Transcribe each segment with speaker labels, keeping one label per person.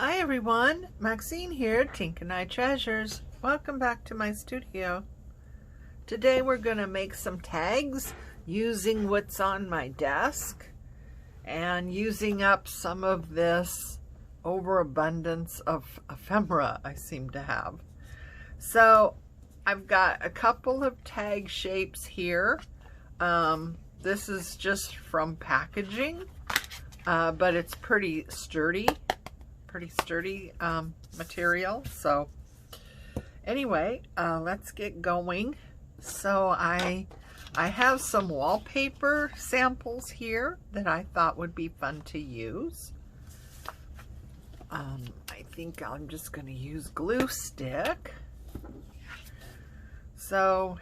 Speaker 1: Hi everyone, Maxine here, Tink and I Treasures. Welcome back to my studio. Today we're going to make some tags using what's on my desk and using up some of this overabundance of ephemera I seem to have. So I've got a couple of tag shapes here. This is just from packaging, but it's pretty sturdy material. So anyway, let's get going. So I have some wallpaper samples here that I thought would be fun to use. I think I'm just going to use glue stick. So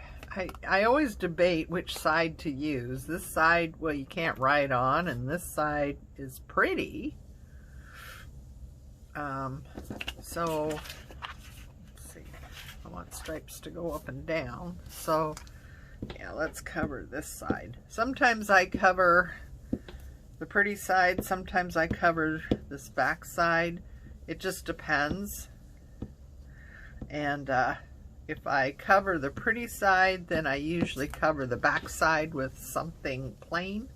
Speaker 1: I always debate which side to use. This side, well, you can't write on, and this side is pretty. So let's see, I want stripes to go up and down, so yeah, let's cover this side. Sometimes I cover the pretty side, sometimes I cover this back side. It just depends. And if I cover the pretty side, then I usually cover the back side with something plain.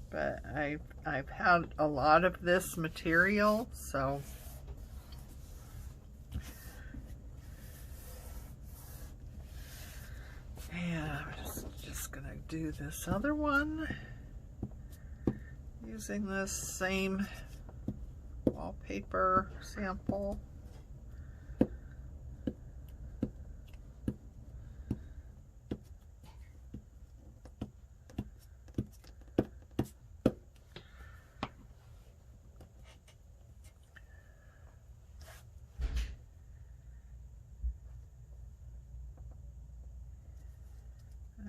Speaker 1: But I've had a lot of this material, so yeah, I'm just gonna do this other one using this same wallpaper sample.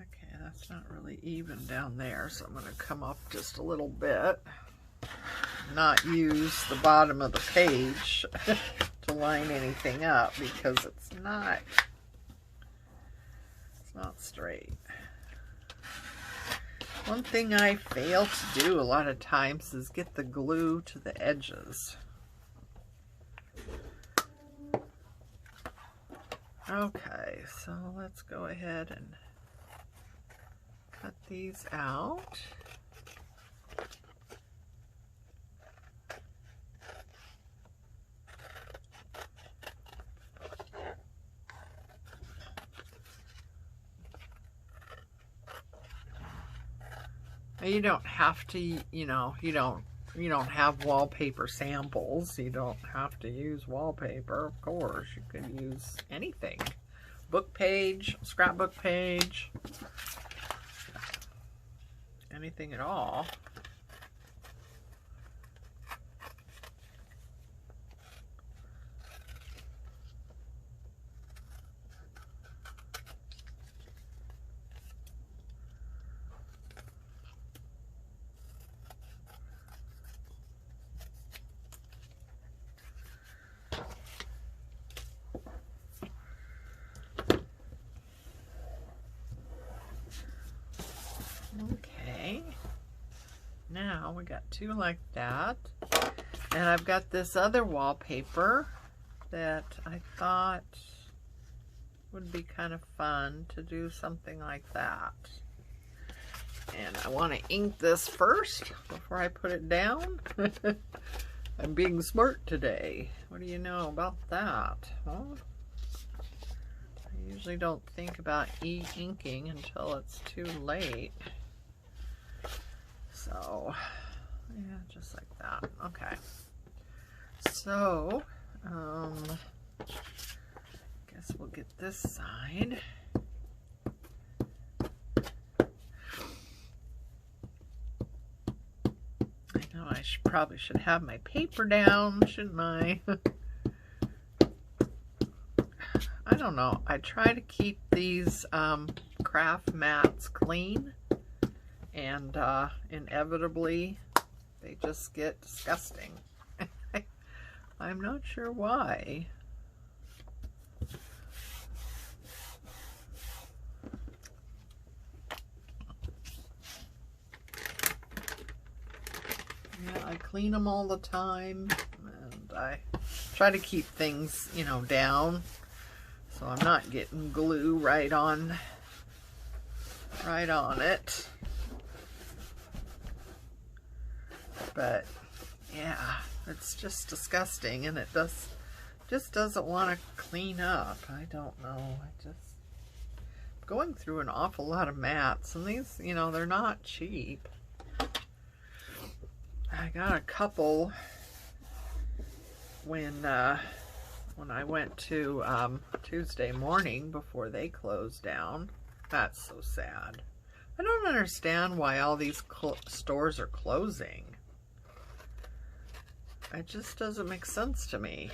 Speaker 1: Okay, that's not really even down there, so I'm going to come up just a little bit. Not use the bottom of the page to line anything up because it's not straight. One thing I fail to do a lot of times is get the glue to the edges. Okay, so let's go ahead and cut these out. You don't have to, you don't have wallpaper samples. You don't have to use wallpaper, of course. You could use anything. Book page, scrapbook page, anything at all. Okay, now we got two like that, and I've got this other wallpaper that I thought would be kind of fun to do something like that. And I want to ink this first before I put it down. I'm being smart today. What do you know about that? Huh? I usually don't think about inking until it's too late. So, yeah, just like that. Okay. So, guess we'll get this side. I know I probably should have my paper down, shouldn't I? I don't know. I try to keep these craft mats clean, and inevitably they just get disgusting. I'm not sure why. Yeah, I clean them all the time, and I try to keep things, you know, down, so I'm not getting glue right on it. But yeah, it's just disgusting, and it just doesn't want to clean up. I don't know. Going through an awful lot of mats, and these, you know, they're not cheap. I got a couple when I went to Tuesday morning before they closed down. That's so sad. I don't understand why all these stores are closing. It just doesn't make sense to me.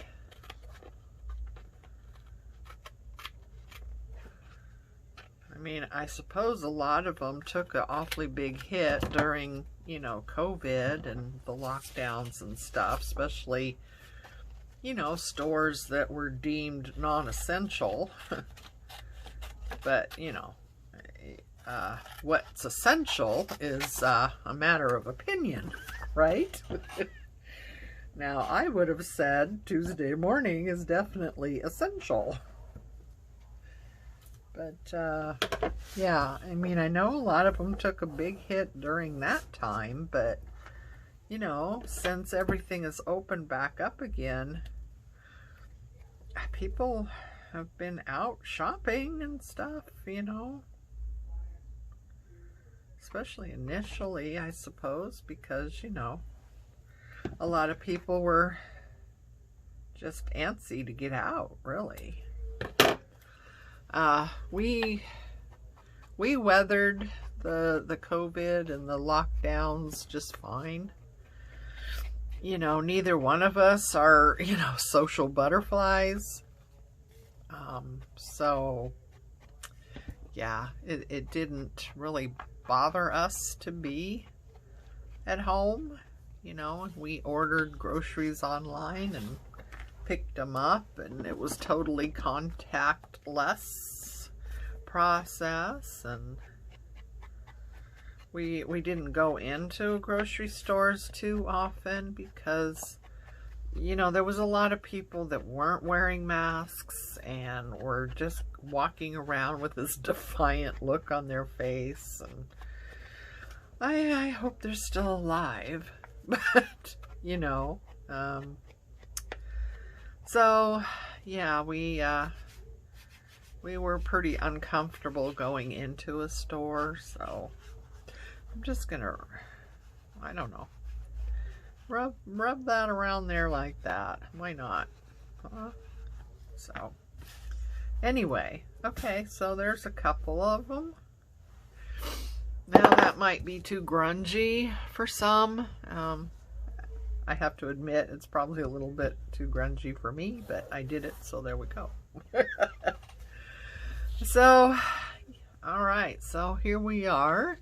Speaker 1: I mean, I suppose a lot of them took an awfully big hit during, you know, COVID and the lockdowns and stuff, especially, you know, stores that were deemed non-essential. But, you know, what's essential is a matter of opinion, right? Now, I would have said Tuesday morning is definitely essential. But, yeah, I mean, I know a lot of them took a big hit during that time, but, you know, since everything is open back up again, people have been out shopping and stuff, you know. Especially initially, I suppose, because, you know, a lot of people were just antsy to get out, really. We weathered the COVID and the lockdowns just fine. You know, neither one of us are, you know, social butterflies. So, yeah, it didn't really bother us to be at home. You know, we ordered groceries online and picked them up, and it was totally contactless process, and we didn't go into grocery stores too often because, you know, there was a lot of people that weren't wearing masks and were just walking around with this defiant look on their face, and I hope they're still alive. But, you know, so yeah, we were pretty uncomfortable going into a store, so I'm just gonna, I don't know, rub that around there like that. Why not? So anyway, okay, so there's a couple of them. Now that might be too grungy for some. I have to admit it's probably a little bit too grungy for me, but I did it, so there we go. So, alright, so here we are,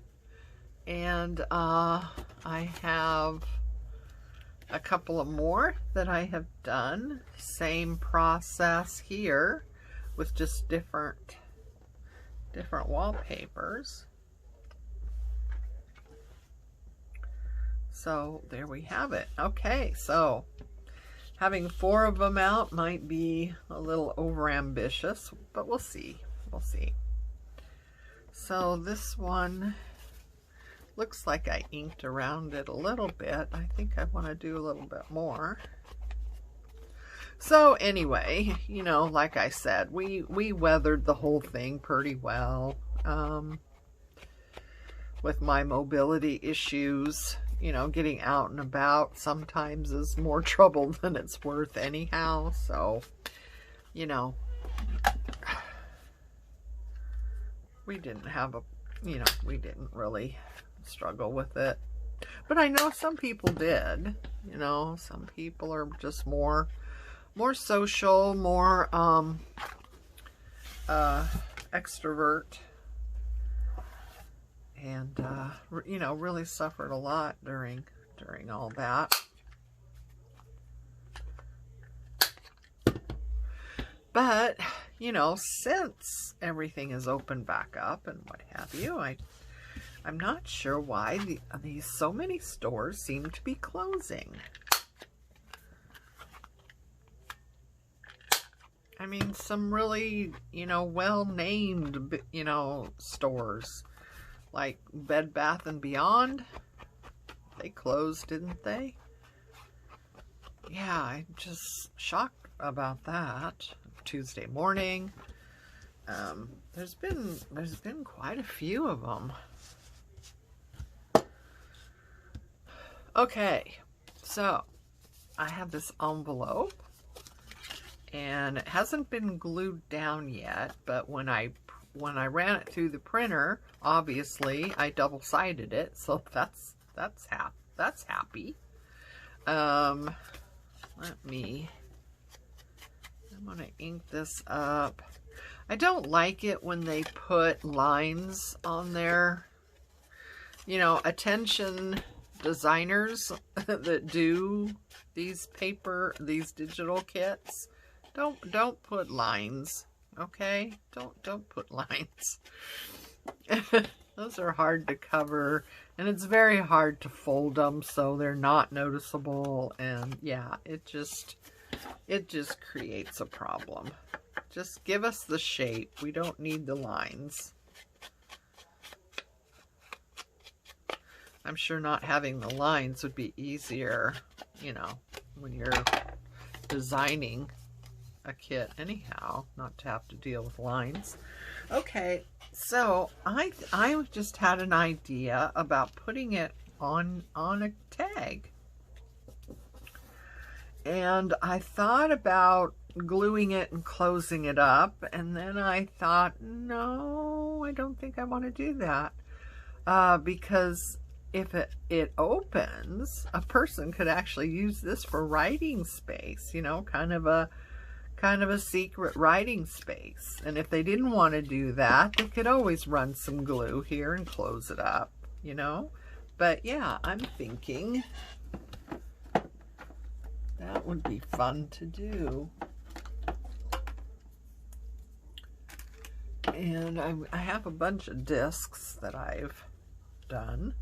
Speaker 1: and I have a couple of more that I have done. Same process here with just different wallpapers. So there we have it. Okay, so having 4 of them out might be a little overambitious, but we'll see. We'll see. So this one looks like I inked around it a little bit. I think I want to do a little bit more. So anyway, you know, like I said, we weathered the whole thing pretty well. With my mobility issues, you know, getting out and about sometimes is more trouble than it's worth anyhow. So, you know, we didn't have we didn't really struggle with it. But I know some people did. You know, some people are just more social, more extrovert, and you know, really suffered a lot during all that. But, you know, since everything is open back up and what have you, I'm not sure why these so many stores seem to be closing. I mean, some really, you know, well-named, you know, stores like Bed Bath & Beyond. They closed, didn't they? Yeah, I'm just shocked about that. Tuesday morning. There's been quite a few of them. Okay, so I have this envelope, and it hasn't been glued down yet, but when I ran it through the printer, obviously I double-sided it, so that's happy. I'm gonna ink this up. I don't like it when they put lines on there. You know, attention designers that do these digital kits, don't put lines, okay? Don't put lines. Those are hard to cover, and it's very hard to fold them so they're not noticeable, and yeah, it just creates a problem. Just give us the shape. We don't need the lines. I'm sure not having the lines would be easier, you know, when you're designing a kit anyhow, not to have to deal with lines. Okay, so I just had an idea about putting it on a tag. And I thought about gluing it and closing it up, and then I thought, no, I don't think I want to do that. Because if it opens, a person could actually use this for writing space, you know, kind of a secret writing space. And if they didn't want to do that, they could always run some glue here and close it up, you know. But yeah, I'm thinking that would be fun to do. And I have a bunch of discs that I've done.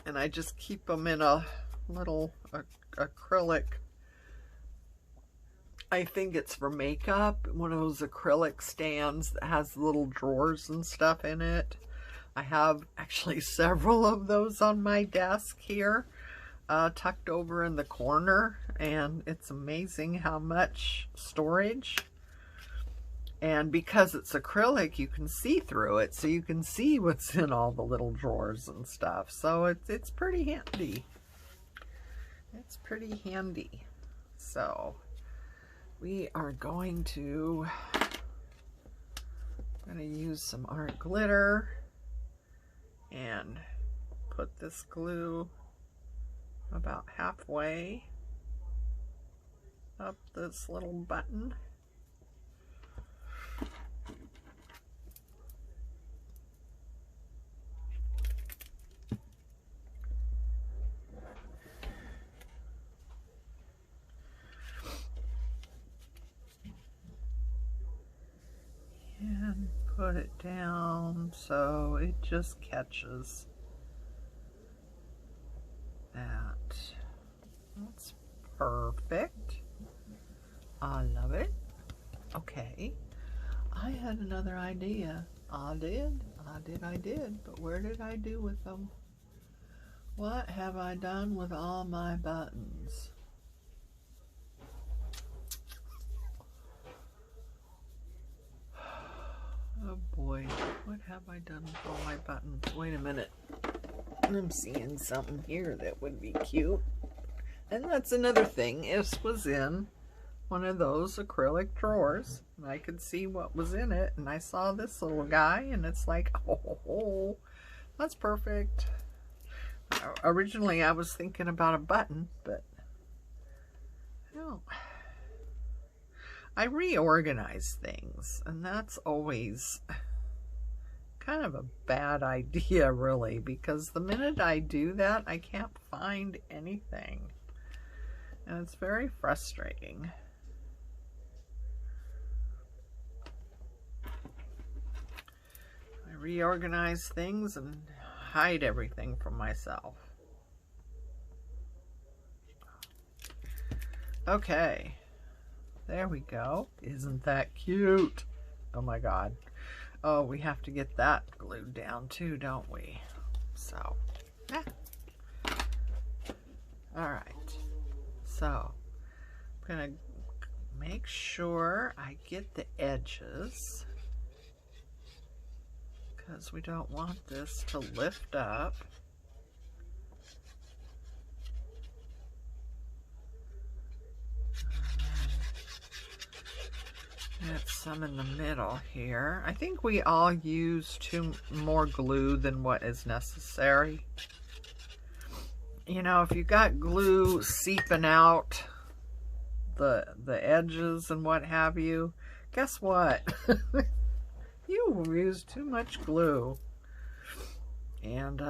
Speaker 1: And I just keep them in a little acrylic. I think it's for makeup. One of those acrylic stands that has little drawers and stuff in it. I have actually several of those on my desk here, tucked over in the corner. And it's amazing how much storage. And because it's acrylic, you can see through it, so you can see what's in all the little drawers and stuff. So it's pretty handy. It's pretty handy. So we are going to use some art glitter and put this glue about halfway up this little button. And put it down so it just catches that. That's perfect. I love it. Okay. I had another idea. I did. But where did I do with them? What have I done with all my buttons? Oh boy, what have I done with all my buttons? Wait a minute. I'm seeing something here that would be cute. And that's another thing. This was in one of those acrylic drawers. And I could see what was in it. And I saw this little guy. And it's like, oh, that's perfect. Originally, I was thinking about a button. But, no. I reorganize things, and that's always kind of a bad idea, really, because the minute I do that, I can't find anything, and it's very frustrating. reorganize things and hide everything from myself. Okay, there we go. Isn't that cute? Oh my God. Oh, we have to get that glued down too, don't we? So, yeah. All right. So, I'm gonna make sure I get the edges, because we don't want this to lift up. Get some in the middle here. I think we all use more glue than what is necessary. You know, if you got glue seeping out the edges and what have you, guess what? You use too much glue. And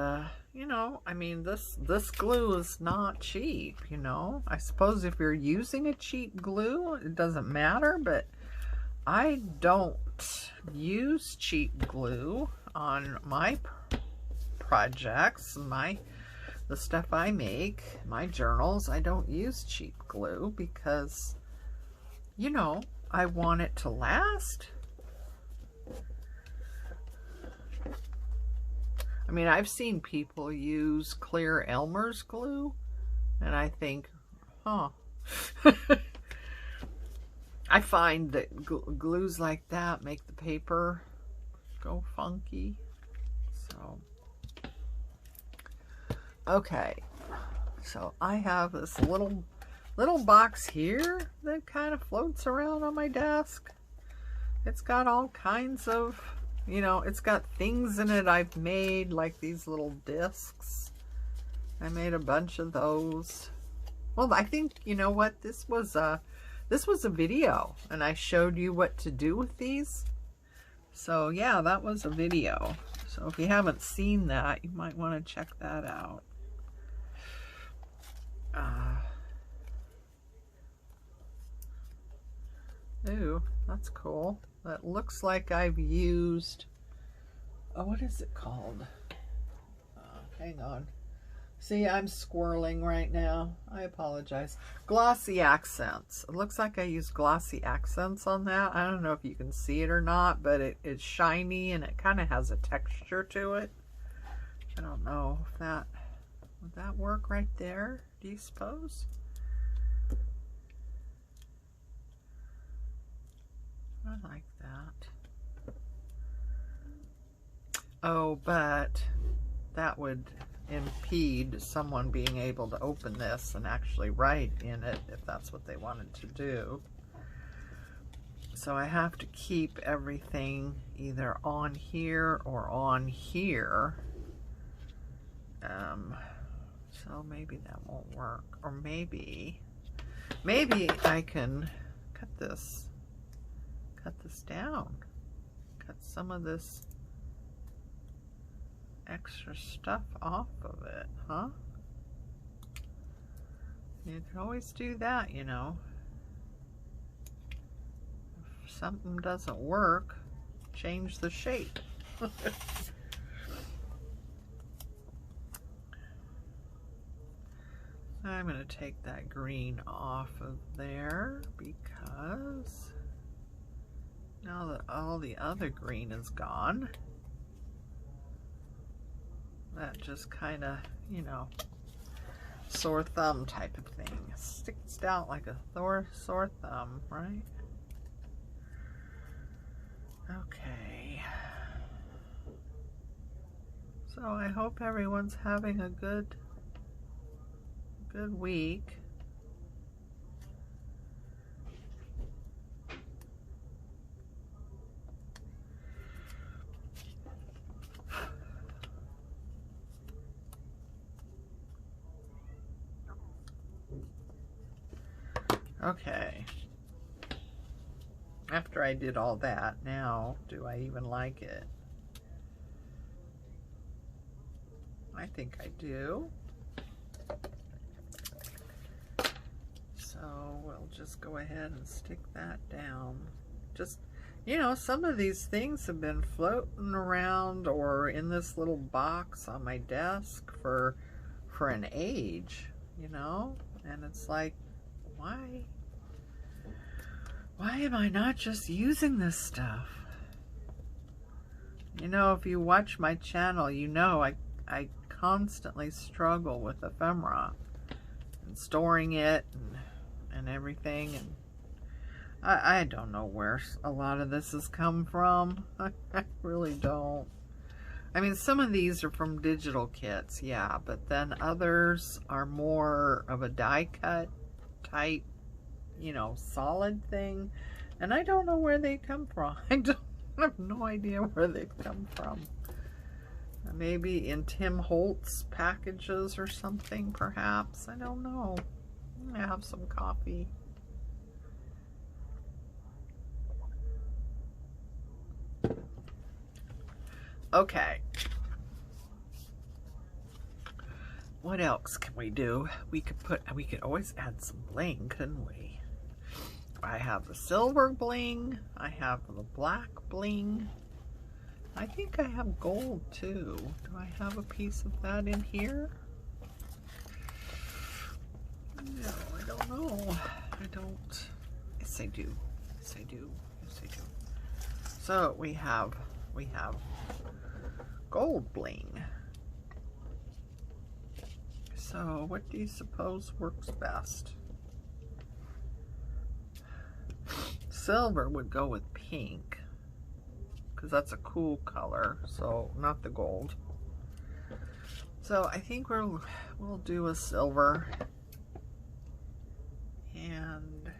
Speaker 1: you know, I mean, this glue is not cheap, you know. I suppose if you're using a cheap glue, it doesn't matter, but I don't use cheap glue on my projects, the stuff I make, my journals. I don't use cheap glue because, you know, I want it to last. I mean, I've seen people use clear Elmer's glue, and I think, huh. I find that glues like that make the paper go funky. So, okay. So I have this little box here that kind of floats around on my desk. It's got all kinds of, you know, it's got things in it I've made, like these little discs. I made a bunch of those. Well, I think, you know what, this was a video, and I showed you what to do with these. So yeah, that was a video. So if you haven't seen that, you might want to check that out. Ooh, that's cool. That looks like I've used, oh, what is it called? Hang on. See, I'm squirreling right now. I apologize. Glossy accents. It looks like I used glossy accents on that. I don't know if you can see it or not, but it's shiny and it kind of has a texture to it. I don't know if would that work right there, do you suppose? I like that. Oh, but that would impede someone being able to open this and actually write in it if that's what they wanted to do. So I have to keep everything either on here or on here. So maybe that won't work. Or maybe I can cut this down. Cut some of this extra stuff off of it, huh? You can always do that, you know. If something doesn't work, change the shape. I'm going to take that green off of there because now that all the other green is gone, that just kind of, you know, sore thumb type of thing. Sticks out like a sore thumb, right? Okay. So I hope everyone's having a good week. Okay. After I did all that, now, do I even like it? I think I do. So we'll just go ahead and stick that down. Just You know, some of these things have been floating around or in this little box on my desk for an age, you know? And it's like, why am I not just using this stuff? You know, if you watch my channel, you know I constantly struggle with ephemera and storing it and everything, and I don't know where a lot of this has come from. I really don't. I mean, some of these are from digital kits, yeah, but then others are more of a die cut type, you know, solid thing, and I don't know where they come from. I have no idea where they've come from. Maybe in Tim Holtz packages or something, perhaps. I don't know. I'm gonna have some coffee. Okay. What else can we do? We could always add some bling, couldn't we? I have the silver bling. I have the black bling. I think I have gold too. Do I have a piece of that in here? No, I don't know. I don't. Yes, I do. Yes, I do. Yes, I do. So we have gold bling. So what do you suppose works best? Silver would go with pink, because that's a cool color, so not the gold. So I think we'll do a silver, and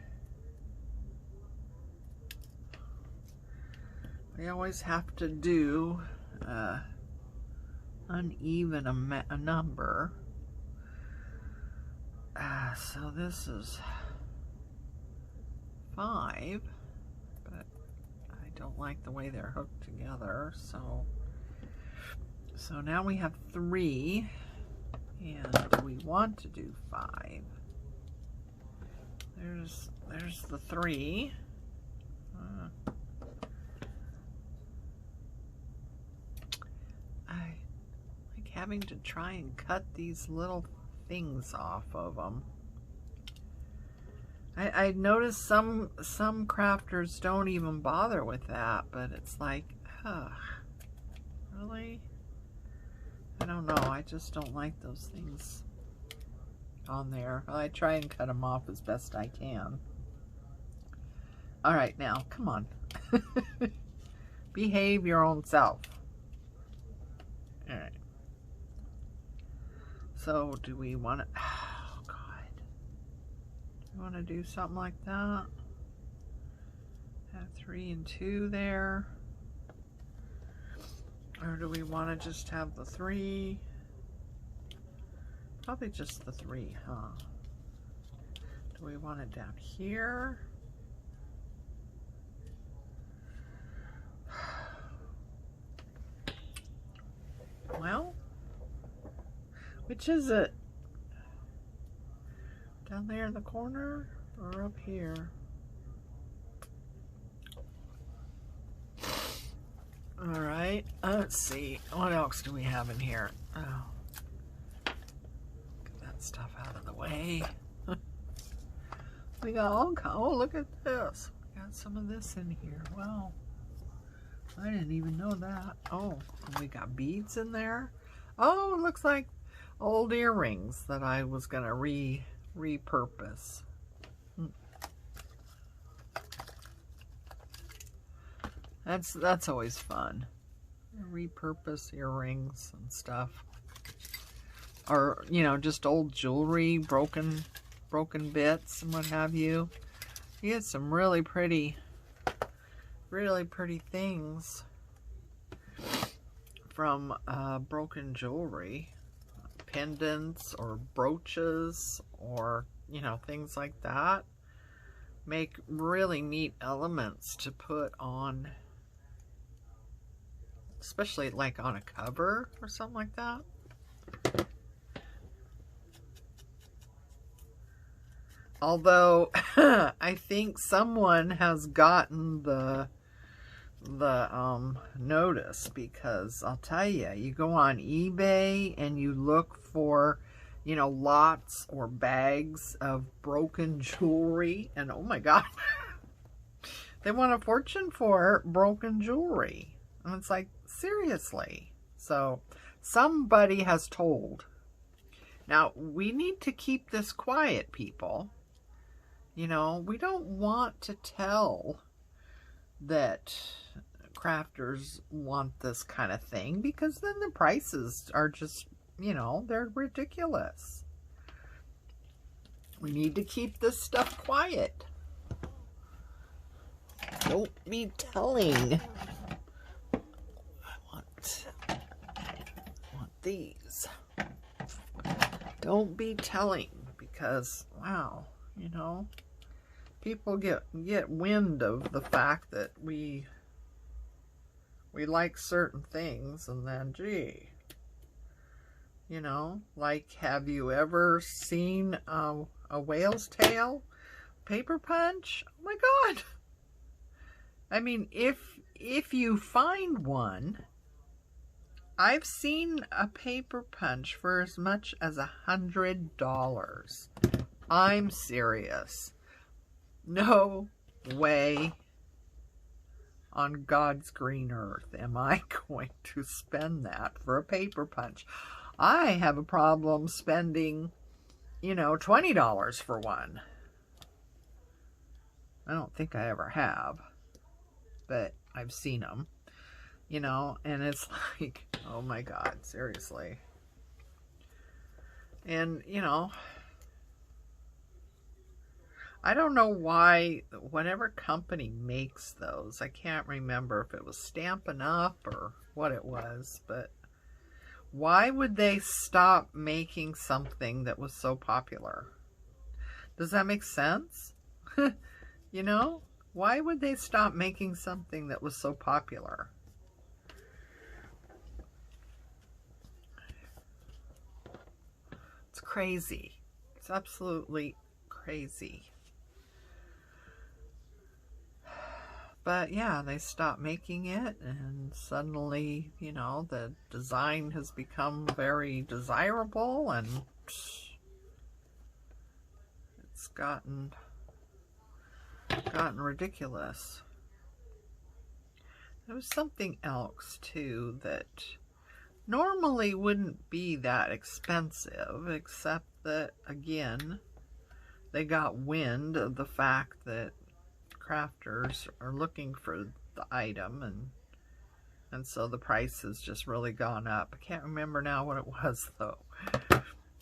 Speaker 1: we always have to do uneven a number. So this is 5, but I don't like the way they're hooked together, so now we have 3, and we want to do 5. There's the 3. I like having to try and cut these little things off of them. I noticed some crafters don't even bother with that, but it's like, really? I don't know. I just don't like those things on there. I try and cut them off as best I can. All right, now, come on. Behave your own self. All right. So, do we want to... Oh, God. Do we want to do something like that? Have 3 and 2 there. Or do we want to just have the 3? Probably just the 3, huh? Do we want it down here? Well, which is it? Down there in the corner or up here? All right, let's see. What else do we have in here? Oh, get that stuff out of the way. We got all kinds. Oh, look at this. We got some of this in here. Wow. I didn't even know that. Oh, and we got beads in there. Oh, it looks like old earrings that I was going to repurpose. That's always fun. Repurpose earrings and stuff. Or, you know, just old jewelry, broken bits and what have you. You get some really pretty things from broken jewelry. Pendants or brooches or, you know, things like that. Make really neat elements to put on, especially like on a cover or something like that. Although I think someone has gotten the notice, because I'll tell you, you go on eBay and you look for, you know, lots or bags of broken jewelry, and oh my God, they want a fortune for broken jewelry. And it's like, seriously. So somebody has told. Now, we need to keep this quiet, people. You know, we don't want to tell that crafters want this kind of thing, because then the prices are just, you know, they're ridiculous. We need to keep this stuff quiet. Don't be telling. I want these. Don't be telling, because wow, you know, people get wind of the fact that we like certain things, and then gee, you know, like, have you ever seen a whale's tail paper punch? Oh my God. I mean, if you find one, I've seen a paper punch for as much as $100. I'm serious. No way on God's green earth am I going to spend that for a paper punch. I have a problem spending, you know, $20 for one. I don't think I ever have, but I've seen them, you know, and it's like, oh my God, seriously. And, you know, I don't know why, whatever company makes those, I can't remember if it was Stampin' Up! Or what it was, but why would they stop making something that was so popular? Does that make sense? You know, why would they stop making something that was so popular? It's crazy. It's absolutely crazy. But yeah, they stopped making it, and suddenly, you know, the design has become very desirable, and it's gotten ridiculous. There was something else too that normally wouldn't be that expensive, except that, again, they got wind of the fact that crafters are looking for the item, and so the price has just really gone up. I can't remember now what it was though,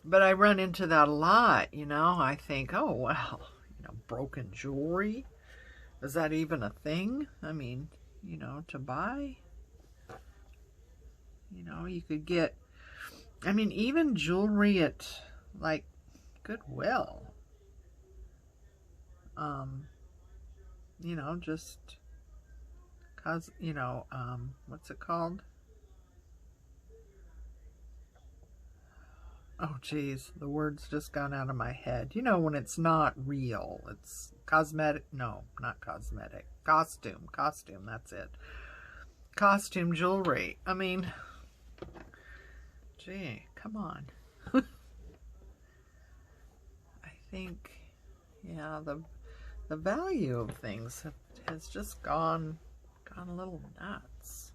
Speaker 1: but I run into that a lot. You know, I think, oh well, you know, broken jewelry, is that even a thing? I mean, you know, to buy, you know, you could get, I mean, even jewelry at like Goodwill, you know, just cause, you know, what's it called? Oh geez, the word's just gone out of my head. You know, when it's not real, it's cosmetic, no, not cosmetic, costume, that's it. Costume jewelry. I mean, gee, come on. I think, yeah, the value of things has just gone a little nuts.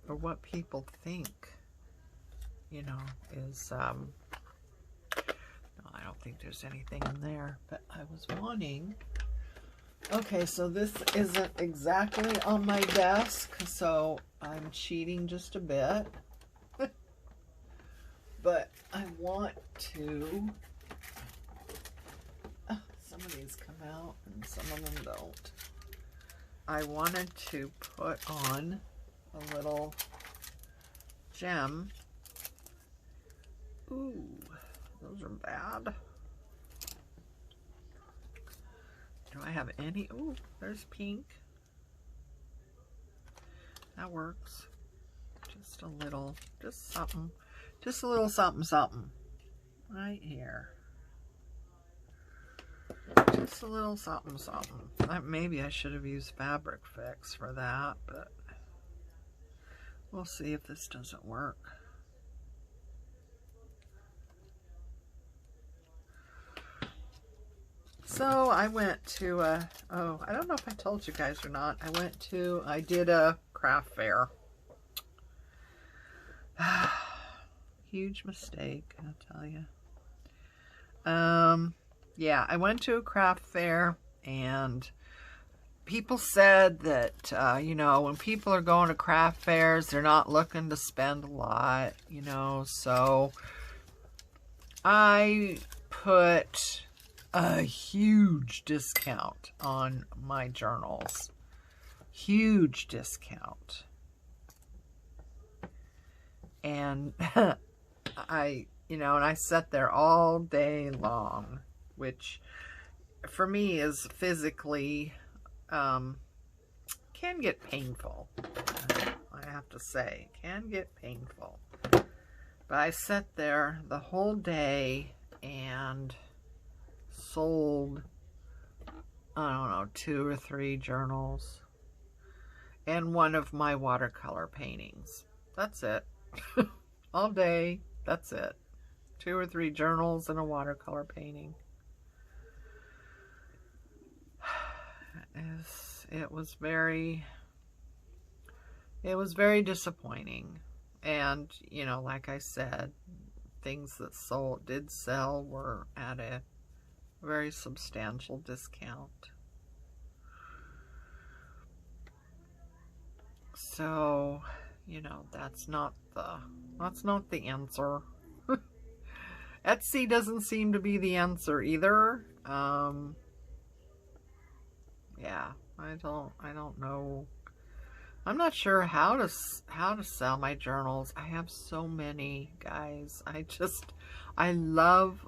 Speaker 1: Or what people think, you know, is, no, I don't think there's anything in there, but I was wanting, okay, so this isn't exactly on my desk, so I'm cheating just a bit, but I want to, some of these come out and some of them don't. I wanted to put on a little gem. Ooh, those are bad. Do I have any? Ooh, there's pink. That works. Just a little, just something. Just a little something, something. Right here. Just a little something, something. Maybe I should have used Fabric Fix for that, but we'll see if this doesn't work. So I went to oh, I don't know if I told you guys or not. I did a craft fair. Huge mistake, I'll tell you. Yeah, I went to a craft fair, and people said that, you know, when people are going to craft fairs, they're not looking to spend a lot, you know, so I put a huge discount on my journals. Huge discount. And you know, and I sat there all day long, which for me is physically, can get painful. I have to say, can get painful. But I sat there the whole day and sold, I don't know, 2 or 3 journals and one of my watercolor paintings. That's it. All day, that's it. 2 or 3 journals and a watercolor painting. It was very disappointing. And, you know, like I said, things that did sell were at a very substantial discount. So, you know, that's not the answer. Etsy doesn't seem to be the answer either. Yeah, I don't know. I'm not sure how to sell my journals. I have so many, guys. I love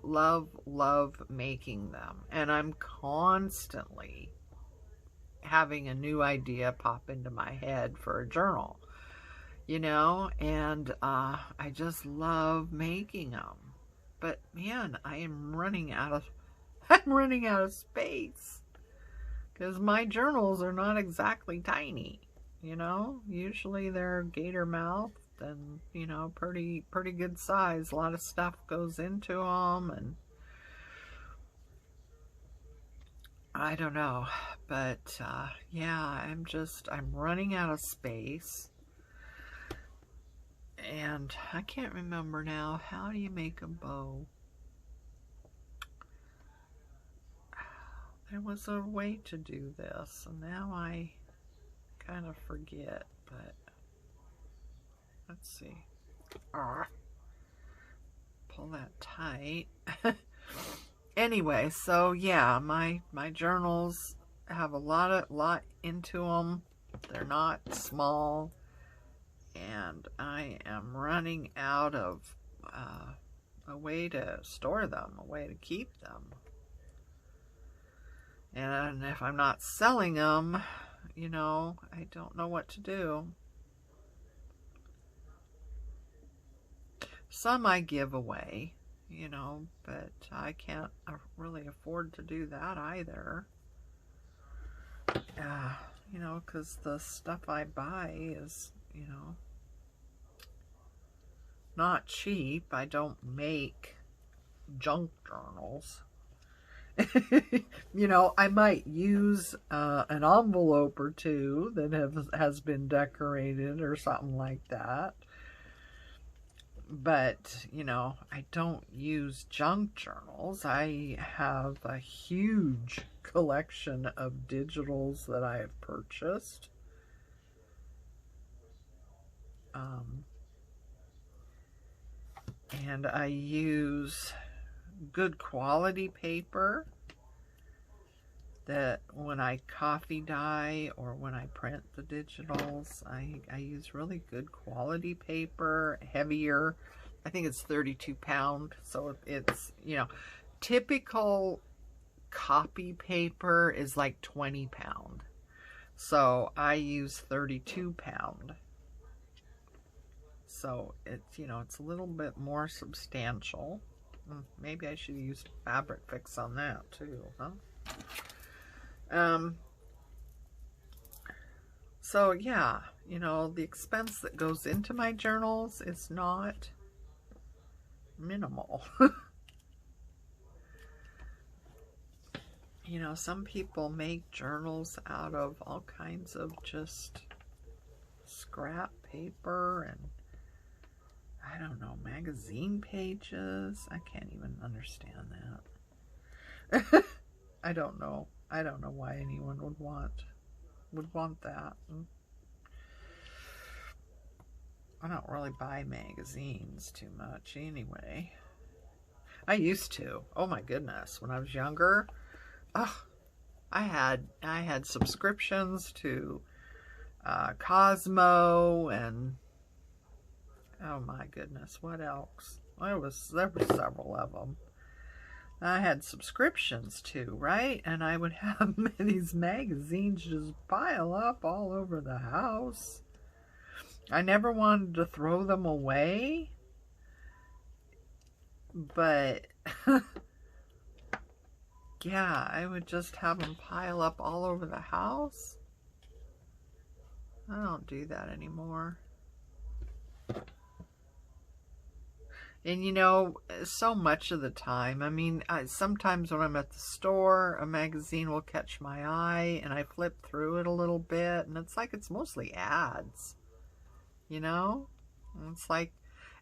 Speaker 1: making them, and I'm constantly having a new idea pop into my head for a journal, you know, and I just love making them. But man, I'm running out of space, because my journals are not exactly tiny, you know. Usually they're gator mouthed and, you know, pretty good size. A lot of stuff goes into them, and I don't know, but yeah, I'm running out of space. And I can't remember now, how do you make a bow? There was a way to do this, and now I kind of forget, but let's see. Pull that tight. Anyway, so yeah, my journals have a lot into them. They're not small. And I am running out of a way to store them, a way to keep them. And if I'm not selling them, you know, I don't know what to do. Some I give away, you know, but I can't really afford to do that either. You know, because the stuff I buy is, you know, not cheap. I don't make junk journals. You know, I might use an envelope or two that has been decorated or something like that. But, you know, I don't use junk journals. I have a huge collection of digitals that I have purchased. And I use good quality paper that when I copy dye or when I print the digitals, I use really good quality paper, heavier. I think it's 32 pound, so it's, you know, typical copy paper is like 20 pound. So I use 32 pound. So it's, you know, it's a little bit more substantial. Maybe I should use Fabric Fix on that too, huh? So yeah, you know, the expense that goes into my journals is not minimal. You know, some people make journals out of all kinds of just scrap paper and, I don't know, magazine pages. I can't even understand that. I don't know. I don't know why anyone would want that. I don't really buy magazines too much anyway. I used to. Oh my goodness, when I was younger, I had subscriptions to Cosmo and oh my goodness, what else? There were several of them. I had subscriptions to, right? And I would have these magazines just pile up all over the house. I never wanted to throw them away, but yeah, I would just have them pile up all over the house. I don't do that anymore. And you know, so much of the time, I mean, sometimes when I'm at the store, a magazine will catch my eye and I flip through it a little bit and it's like it's mostly ads, you know? And it's like,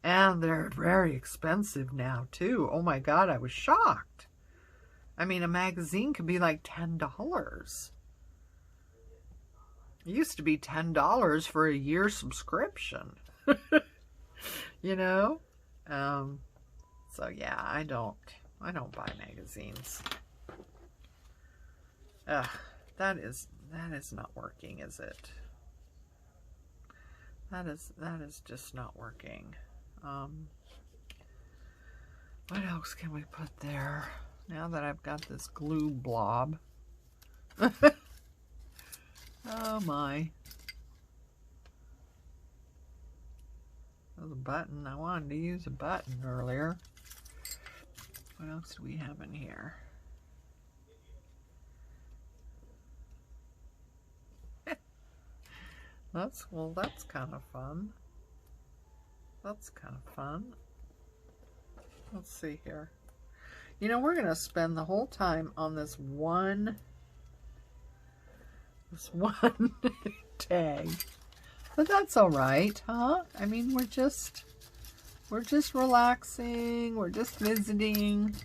Speaker 1: and they're very expensive now too. Oh my God, I was shocked. I mean, a magazine could be like $10. It used to be $10 for a year subscription, you know? So yeah, I don't buy magazines. That is not working, is it? That is just not working. What else can we put there? Now that I've got this glue blob. Oh my. There's a button. I wanted to use a button earlier. What else do we have in here? That's kind of fun. That's kind of fun. Let's see here. You know, we're going to spend the whole time on this one tag. But that's all right, huh? I mean, we're just relaxing. We're just visiting.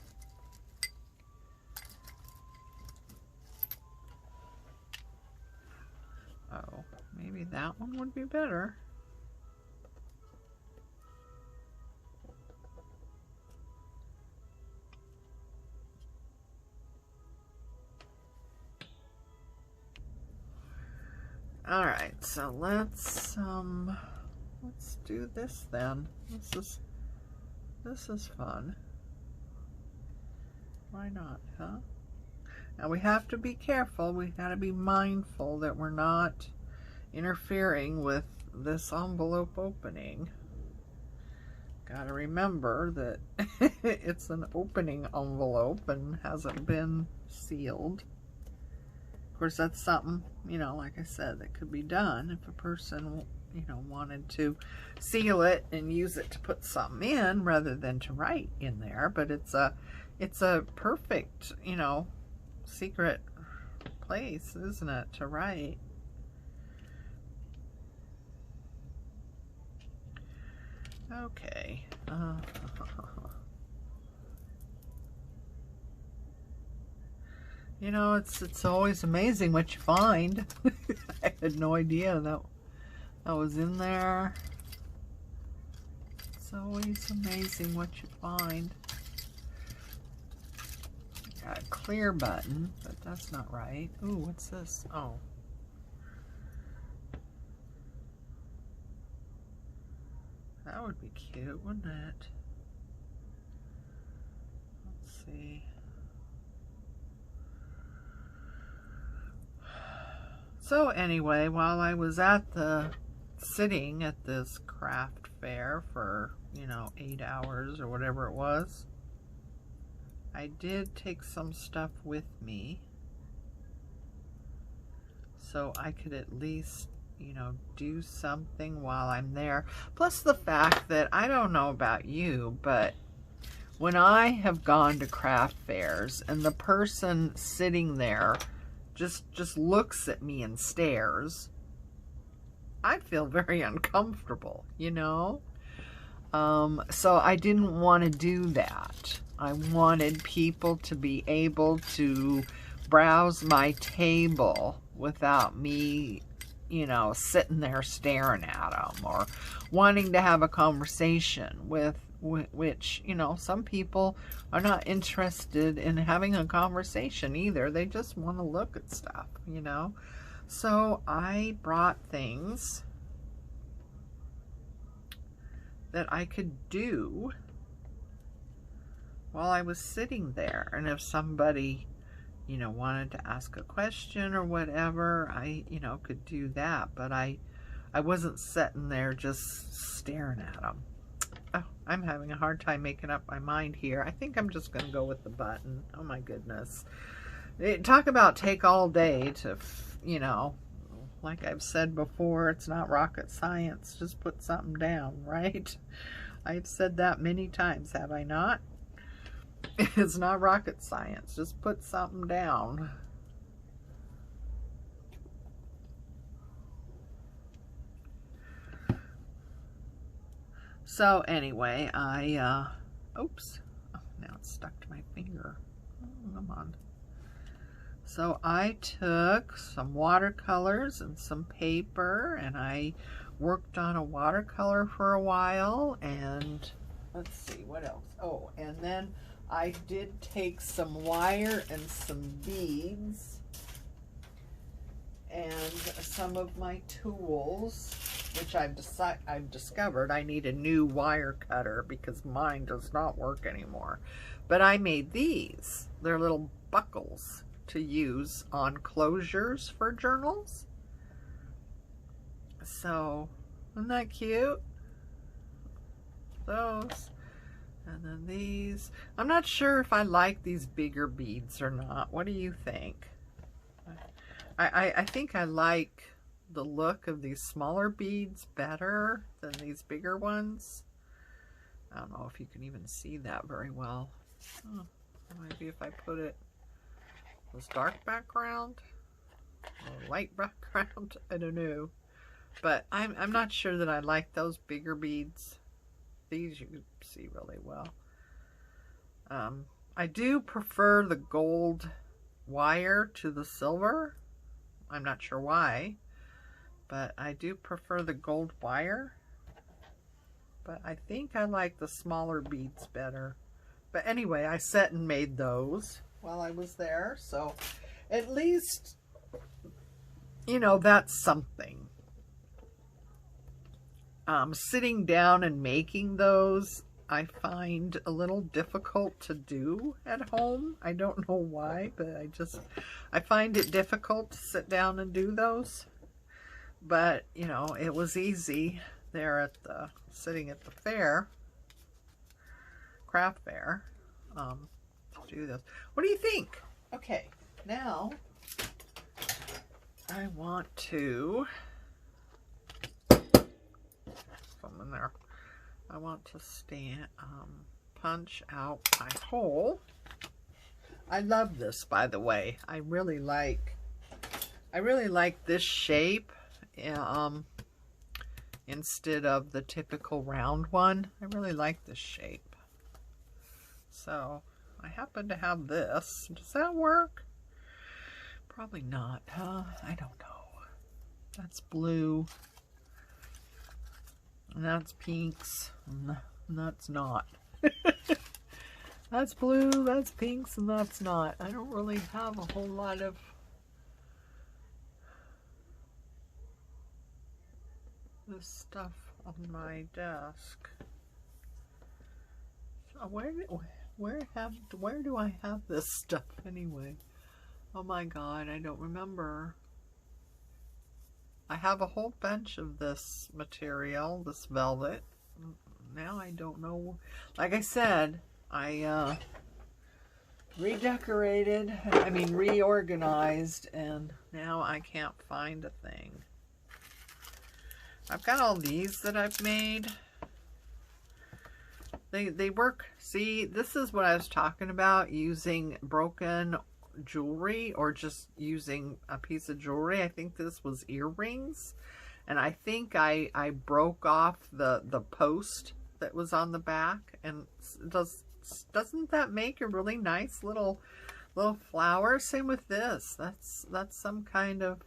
Speaker 1: Oh, maybe that one would be better. All right, so let's do this then. This is fun. Why not, huh? Now we have to be careful. We got to be mindful that we're not interfering with this envelope opening. Got to remember that it's an opening envelope and hasn't been sealed. Of course, that's something, you know, like I said, that could be done if a person, you know, wanted to seal it and use it to put something in rather than to write in there. But it's a perfect, you know, secret place, isn't it, to write? Okay. You know, it's always amazing what you find. I had no idea that was in there. It's always amazing what you find. Got a clear button, but that's not right. Ooh, what's this? Oh. That would be cute, wouldn't it? Let's see. So anyway, while I was sitting at this craft fair for, you know, 8 hours or whatever it was, I did take some stuff with me so I could at least, you know, do something while I'm there. Plus the fact that, I don't know about you, but when I have gone to craft fairs and the person sitting there just looks at me and stares, I feel very uncomfortable, you know? So I didn't want to do that. I wanted people to be able to browse my table without me, you know, sitting there staring at them or wanting to have a conversation with which, you know, some people are not interested in having a conversation either. They just want to look at stuff, you know. So I brought things that I could do while I was sitting there. And if somebody, you know, wanted to ask a question or whatever, I, you know, could do that. But I wasn't sitting there just staring at them. Oh, I'm having a hard time making up my mind here. I think I'm just going to go with the button. Oh my goodness. Talk about take all day to, you know, like I've said before, it's not rocket science. Just put something down, right? I've said that many times, have I not? It's not rocket science. Just put something down. So anyway, oops. Oh, now it's stuck to my finger. Oh, come on. So I took some watercolors and some paper, and I worked on a watercolor for a while, and let's see, what else? Oh, and then I did take some wire and some beads and some of my tools, which I've discovered I need a new wire cutter because mine does not work anymore. But I made these. They're little buckles to use on closures for journals. So, isn't that cute? Those. And then these. I'm not sure if I like these bigger beads or not. What do you think? I think I like the look of these smaller beads better than these bigger ones. I don't know if you can even see that very well. Oh, maybe if I put it this dark background or light background, I don't know. But I'm not sure that I like those bigger beads. These you can see really well. I do prefer the gold wire to the silver. I'm not sure why, but I do prefer the gold wire. But I think I like the smaller beads better. But anyway, I sat and made those while I was there. So at least, you know, that's something. Sitting down and making those, I find a little difficult to do at home. I don't know why, but I find it difficult to sit down and do those. But, you know, it was easy there at the, sitting at the fair, craft fair, to do this. What do you think? Okay, now I want to, in there. I want to punch out my hole. I love this, by the way. I really like this shape. Instead of the typical round one, I really like this shape. So I happen to have this. Does that work? Probably not, huh? I don't know. That's blue. And that's pinks, and that's not. That's blue, that's pinks, and that's not. I don't really have a whole lot of this stuff on my desk. So where do I have this stuff anyway? Oh my God, I don't remember. I have a whole bunch of this material, this velvet. Now I don't know. Like I said, I redecorated, I mean reorganized, and now I can't find a thing. I've got all these that I've made. They work. See, this is what I was talking about, using broken jewelry or just using a piece of jewelry. I think this was earrings, and I think I broke off the post that was on the back, and doesn't that make a really nice little flower? Same with this. That's some kind of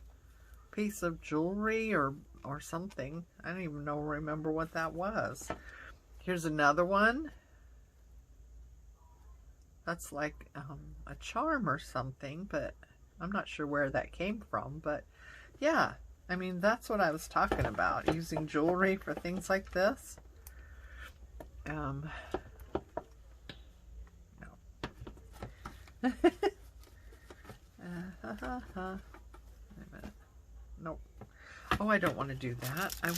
Speaker 1: piece of jewelry or something. I don't even remember what that was. Here's another one. That's like a charm or something, but I'm not sure where that came from. But yeah, I mean, that's what I was talking about, using jewelry for things like this. No. Wait a minute. Nope. Oh, I don't want to do that. I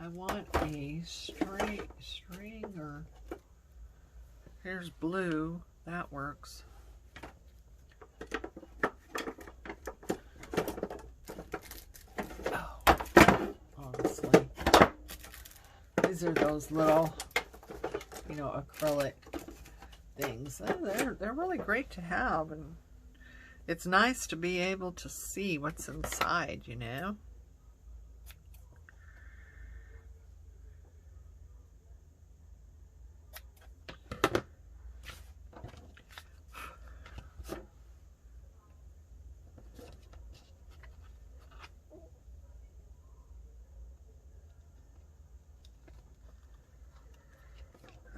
Speaker 1: want a string, or here's blue. That works. Oh, honestly, these are those little, acrylic things. They're really great to have, and it's nice to be able to see what's inside,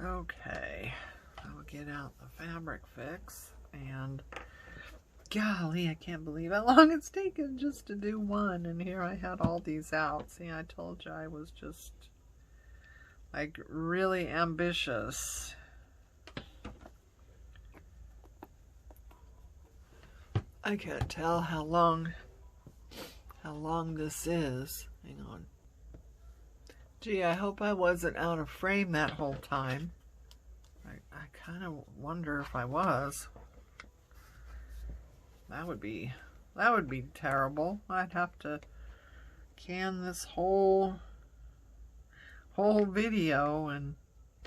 Speaker 1: Okay, I'll get out the Fabric Fix, and golly, I can't believe how long it's taken just to do one, and here I had all these out. See, I told you I was just like really ambitious. I can't tell how long this is. Hang on. Gee, I hope I wasn't out of frame that whole time. I kind of wonder if I was. That would be terrible. I'd have to can this whole video and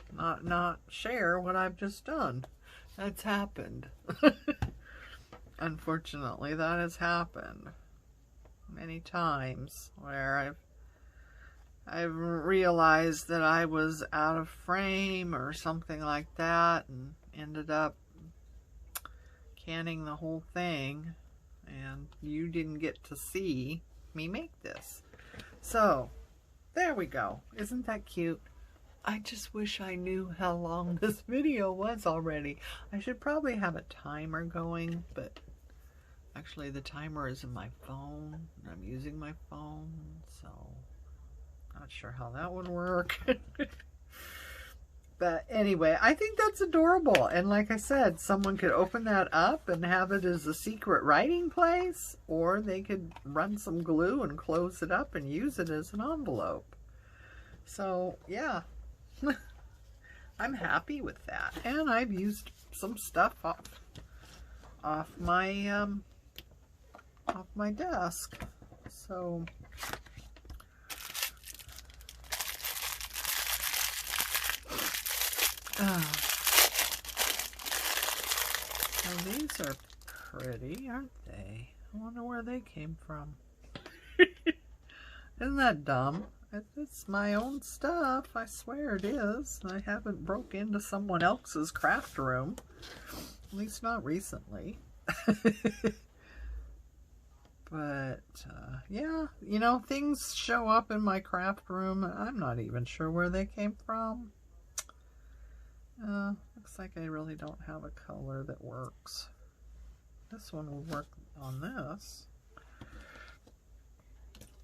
Speaker 1: not share what I've just done. That's happened. Unfortunately, that has happened many times where I've realized that I was out of frame or something like that, and ended up canning the whole thing, and you didn't get to see me make this. So there we go. Isn't that cute? I just wish I knew how long this video was already. I should probably have a timer going, but actually the timer is in my phone, and I'm using my phone, so not sure how that would work. But anyway, I think that's adorable. And like I said, someone could open that up and have it as a secret writing place, or they could run some glue and close it up and use it as an envelope. So yeah, I'm happy with that. And I've used some stuff off my desk. So oh, these are pretty, aren't they? I wonder where they came from. Isn't that dumb? It's my own stuff. I swear it is. I haven't broke into someone else's craft room. At least not recently. But, yeah, things show up in my craft room. I'm not even sure where they came from. Looks like I really don't have a color that works. This one will work on this.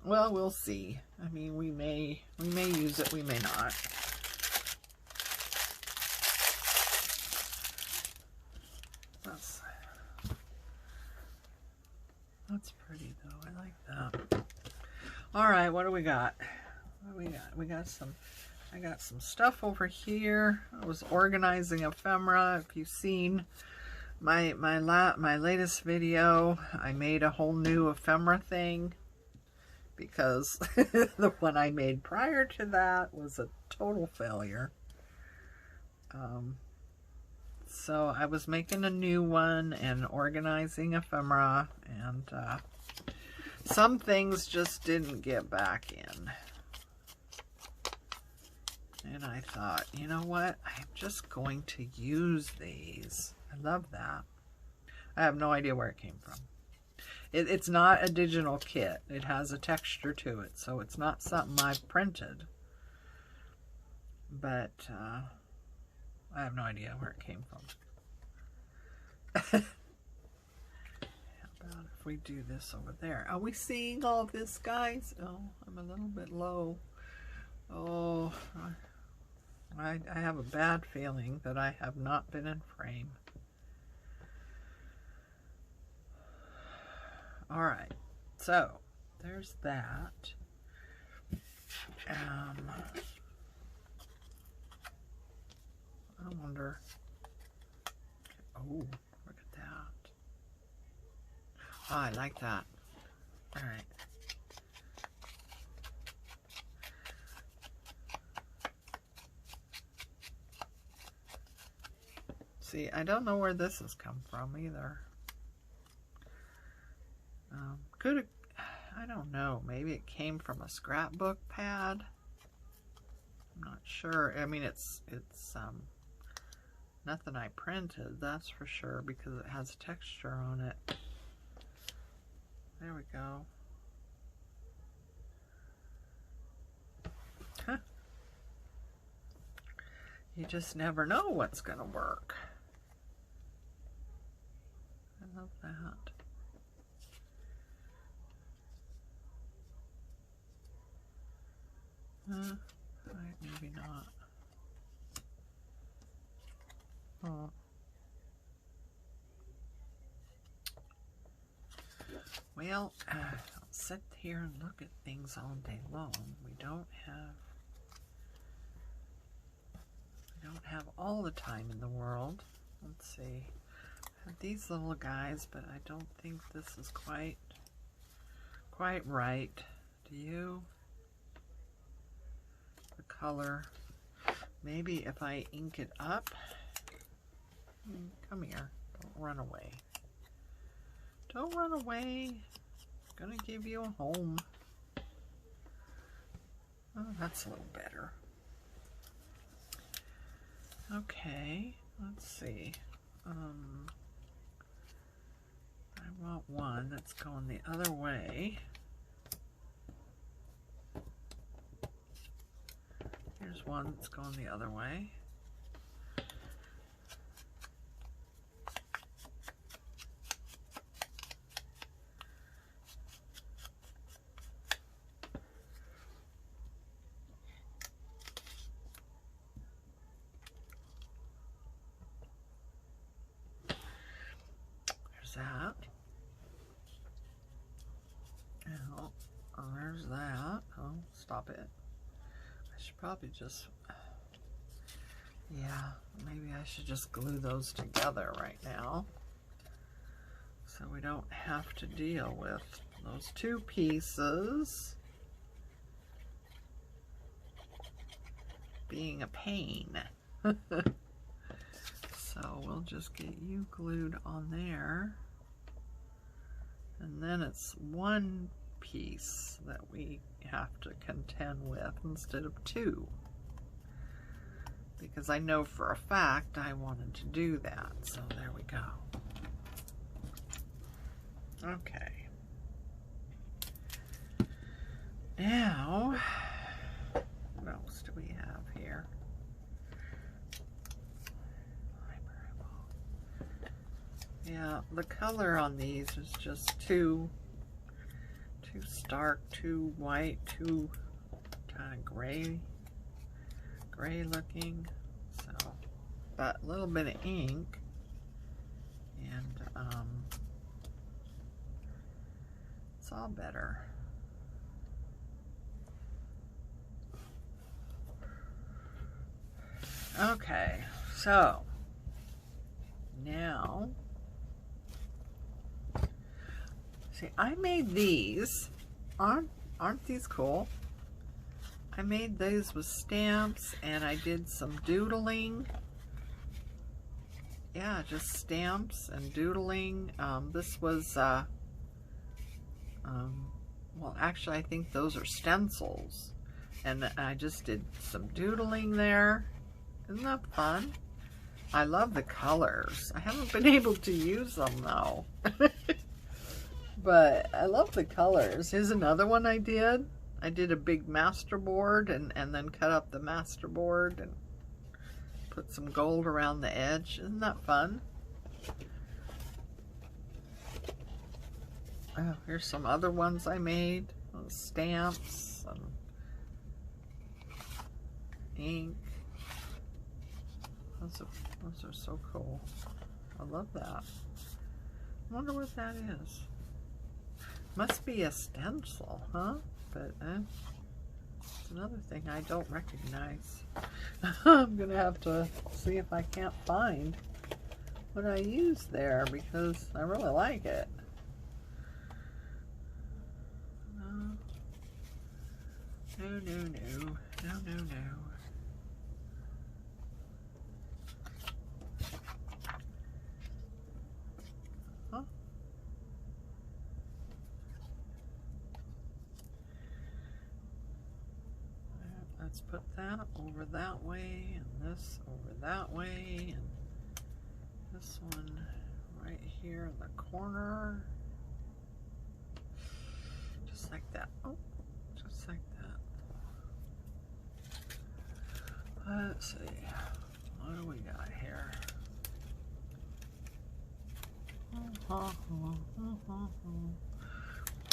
Speaker 1: Well, we'll see. I mean, we may use it, we may not. That's pretty though. I like that. All right, what do we got? What do we got? We got some I got some stuff over here. I was organizing ephemera. If you've seen my latest video, I made a whole new ephemera thing because the one I made prior to that was a total failure. So I was making a new one and organizing ephemera, and some things just didn't get back in. And I thought, you know what? I'm just going to use these. I love that. I have no idea where it came from. It's not a digital kit. It has a texture to it, so it's not something I've printed. But I have no idea where it came from. How about if we do this over there? Are we seeing all this, guys? Oh, I'm a little bit low. Oh, I have a bad feeling that I have not been in frame. All right, so there's that. I wonder. Oh, look at that. Oh, I like that. All right. See, I don't know where this has come from either. I don't know. Maybe it came from a scrapbook pad. I'm not sure. I mean, it's nothing I printed, that's for sure, because it has texture on it. There we go. Huh. You just never know what's gonna work. I love that. Right, maybe not. Oh. Well, I'll sit here and look at things all day long. We don't have all the time in the world. Let's see. I have these little guys, but I don't think this is quite right. Do you? The color. Maybe if I ink it up. Come here. Don't run away. Don't run away. I'm gonna give you a home. Oh, that's a little better. Okay, let's see. I want one that's going the other way. Here's one that's going the other way. That. Oh, there's that. Oh, stop it. I should probably just, yeah, maybe I should just glue those together right now so we don't have to deal with those two pieces being a pain. So we'll just get you glued on there. And then it's one piece that we have to contend with instead of two. Because I know for a fact I wanted to do that. So there we go. Okay. Now, what else do we have here? Yeah, the color on these is just too stark, too white, too kind of gray looking. So, but a little bit of ink, and it's all better. Okay, so now, see, I made these. Aren't these cool? I made these with stamps, and I did some doodling. Yeah, just stamps and doodling. This was, well, actually, I think those are stencils. And I just did some doodling there. Isn't that fun? I love the colors. I haven't been able to use them, though. But I love the colors. Here's another one I did. I did a big masterboard and then cut up the masterboard and put some gold around the edge. Isn't that fun? Oh, here's some other ones I made. Stamps and ink. Those are so cool. I love that. I wonder what that is. Must be a stencil, huh? But it's another thing I don't recognize. I'm gonna have to see if I can't find what I used there because I really like it. No. Huh? Let's put that over that way, and this over that way, and this one right here in the corner. Just like that. Oh, just like that. Let's see. What do we got here?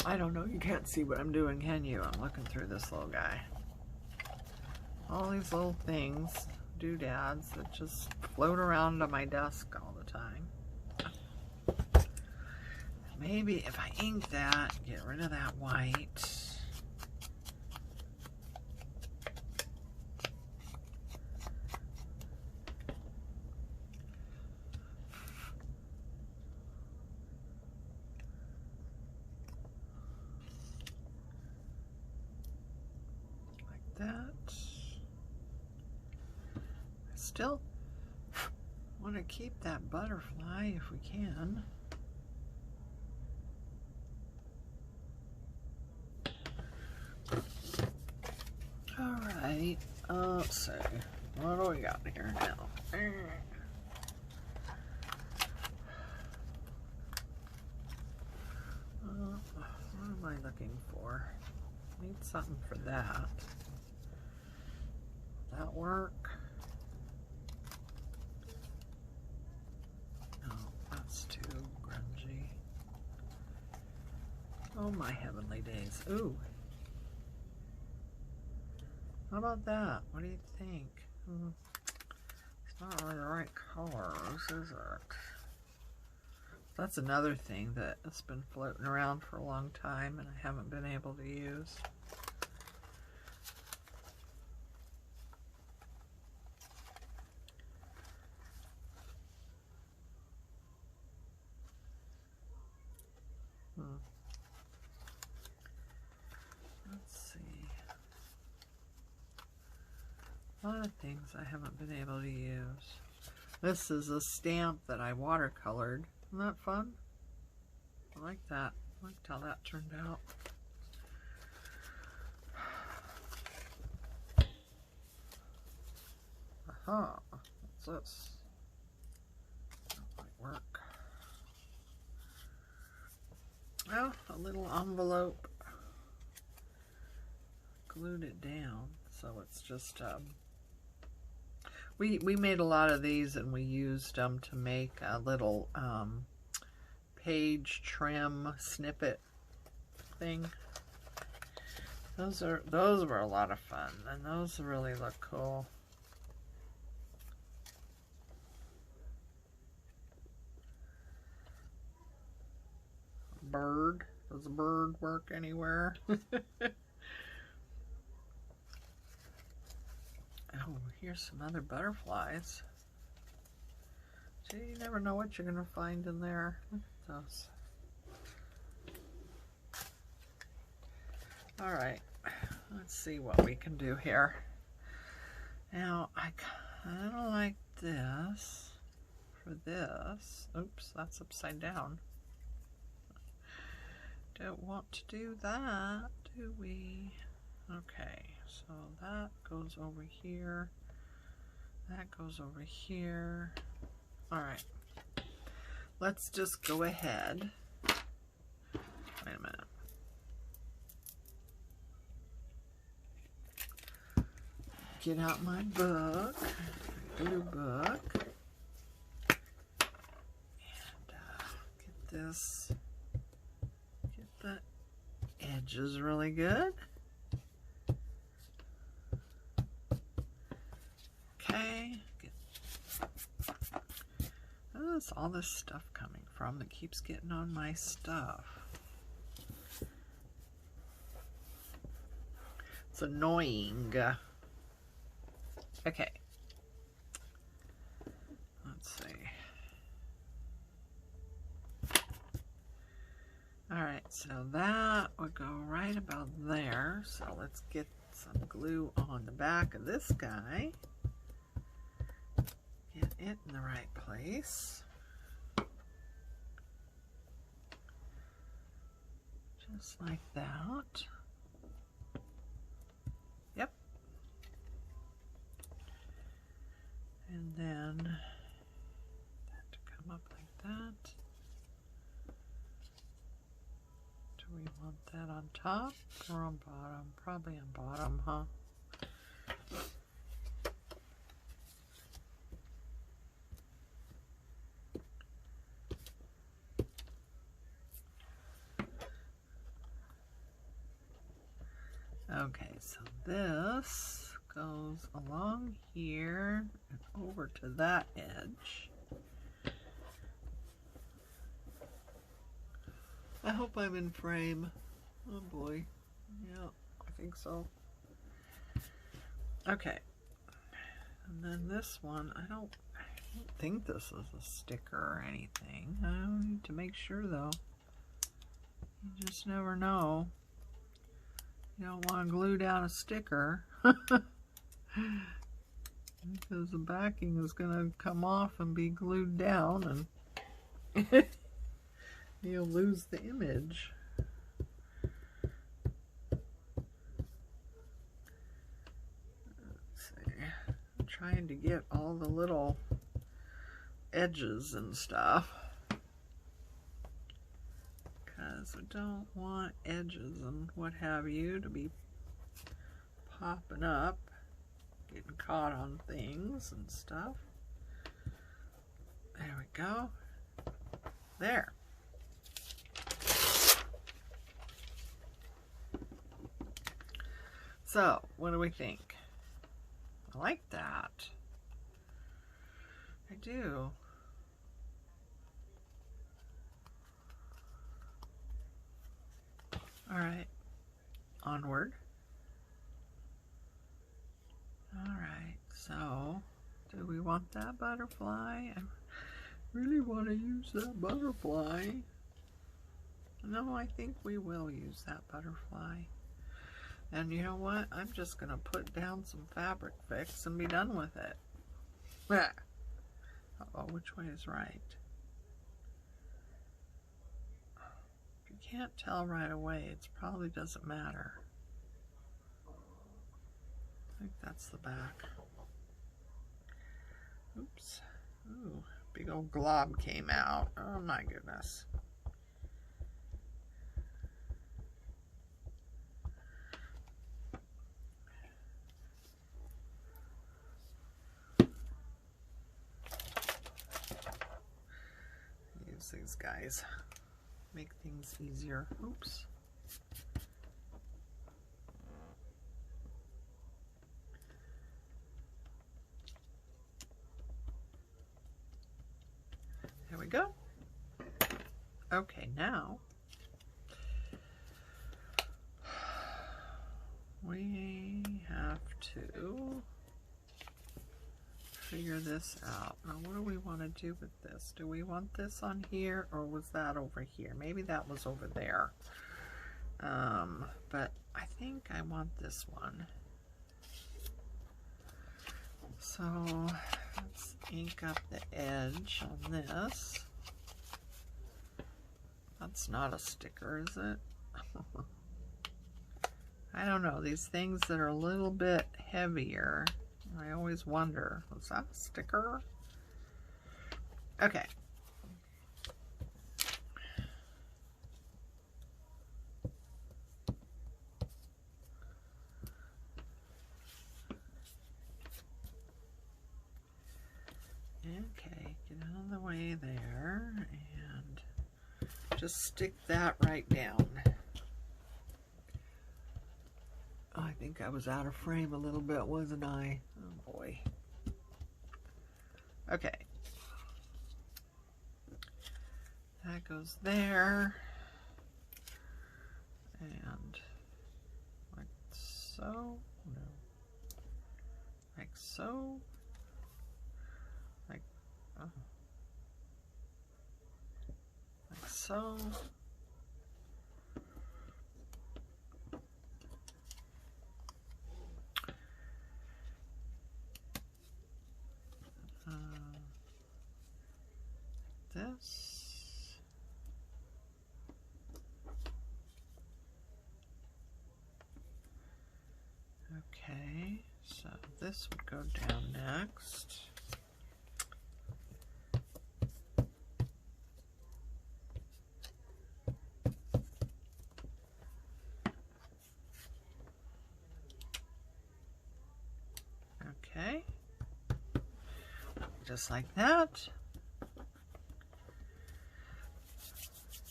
Speaker 1: I don't know. You can't see what I'm doing, can you? I'm looking through this little guy. All these little things, doodads, that just float around on my desk all the time. Maybe if I ink that, get rid of that white. That. I still want to keep that butterfly if we can. All right, let's see. What do we got here now? What am I looking for? Need something for that. That work? No, that's too grungy. Oh my heavenly days. Ooh. How about that? What do you think? It's not really the right colors, is it? That's another thing that has been floating around for a long time and I haven't been able to use. Let's see. A lot of things I haven't been able to use. This is a stamp that I watercolored. Isn't that fun? I like that. I liked how that turned out. Aha. What's this? That might work. Well, a little envelope. Glued it down, so it's just we made a lot of these and we used them to make a little page trim snippet thing. Those were a lot of fun, and those really look cool. Bird. Does a bird work anywhere? Oh, here's some other butterflies. See, you never know what you're going to find in there. Look at those. All right, let's see what we can do here. Now, I kind of like this for this. Oops, that's upside down. Don't want to do that, do we? Okay, so that goes over here. That goes over here. All right, let's just go ahead. Wait a minute. Get out my book, glue book, and get this, get the edges really good. Okay, where's all this stuff coming from that keeps getting on my stuff? It's annoying. Okay, let's see. All right, so that would go right about there. So let's get some glue on the back of this guy. Get it in the right place. Just like that. Yep. And then that to come up like that. Do we want that on top or on bottom? Probably on bottom, huh? Okay, so this goes along here and over to that edge. I hope I'm in frame. Oh boy. Yeah, I think so. Okay. And then this one, I don't think this is a sticker or anything. I don't need to make sure though. You just never know. You don't want to glue down a sticker because the backing is going to come off and be glued down and you'll lose the image. Let's see. I'm trying to get all the little edges and stuff because I don't want edges and what have you to be popping up, getting caught on things and stuff. There we go. There. So, what do we think? I like that. I do. All right, onward. All right, so do we want that butterfly? I really want to use that butterfly. No, I think we will use that butterfly. And you know what? I'm just going to put down some fabric fix and be done with it. Uh-oh, which way is right? If you can't tell right away, it probably doesn't matter. I think that's the back. Oops. Ooh, big old glob came out. Oh my goodness. Use these guys. Make things easier. Oops. There we go. Okay, now we have to figure this out. Now, what do we want to do with this? Do we want this on here, or was that over here? Maybe that was over there. But I think I want this one. So let's ink up the edge on this. That's not a sticker, is it? I don't know. These things that are a little bit heavier, I always wonder, was that a sticker? Okay. Okay, get out of the way there and just stick that right down. Oh, I think I was out of frame a little bit, wasn't I? Oh boy. Okay. That goes there. And like so. No. Like so. Like, oh. Like so. This. Okay, so this would go down next. Okay, just like that.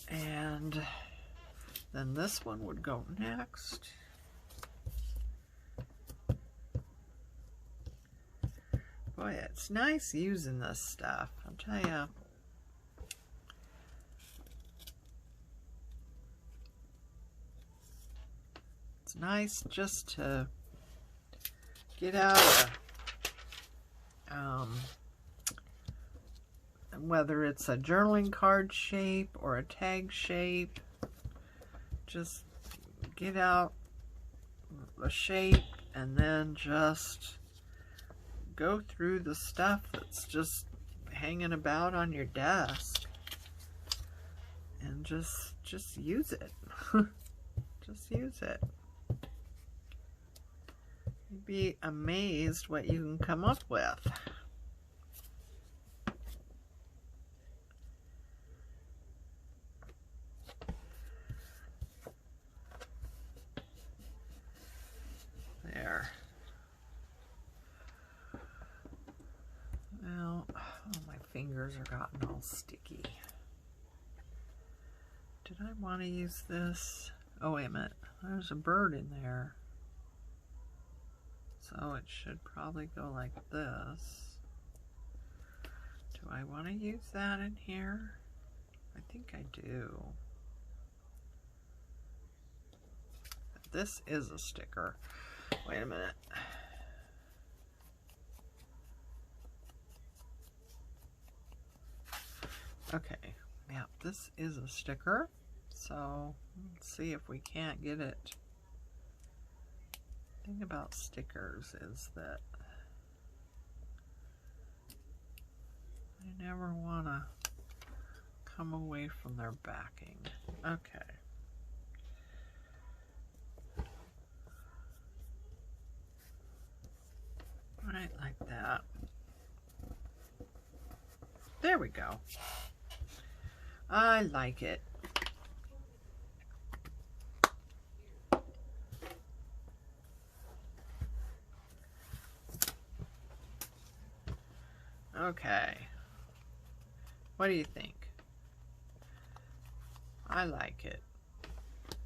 Speaker 1: And then this one would go next. Boy, it's nice using this stuff, I'll tell you. It's nice just to get out whether it's a journaling card shape or a tag shape, just get out a shape and then just go through the stuff that's just hanging about on your desk and just use it. Just use it. You'd be amazed what you can come up with. There. Now, oh, my fingers are gotten all sticky. Did I want to use this? Oh, wait a minute. There's a bird in there. So it should probably go like this. Do I want to use that in here? I think I do. This is a sticker. Wait a minute. Okay, yeah, this is a sticker. So let's see if we can't get it. The thing about stickers is that I never want to come away from their backing. Okay. Right like that. There we go. I like it. Okay. What do you think? I like it.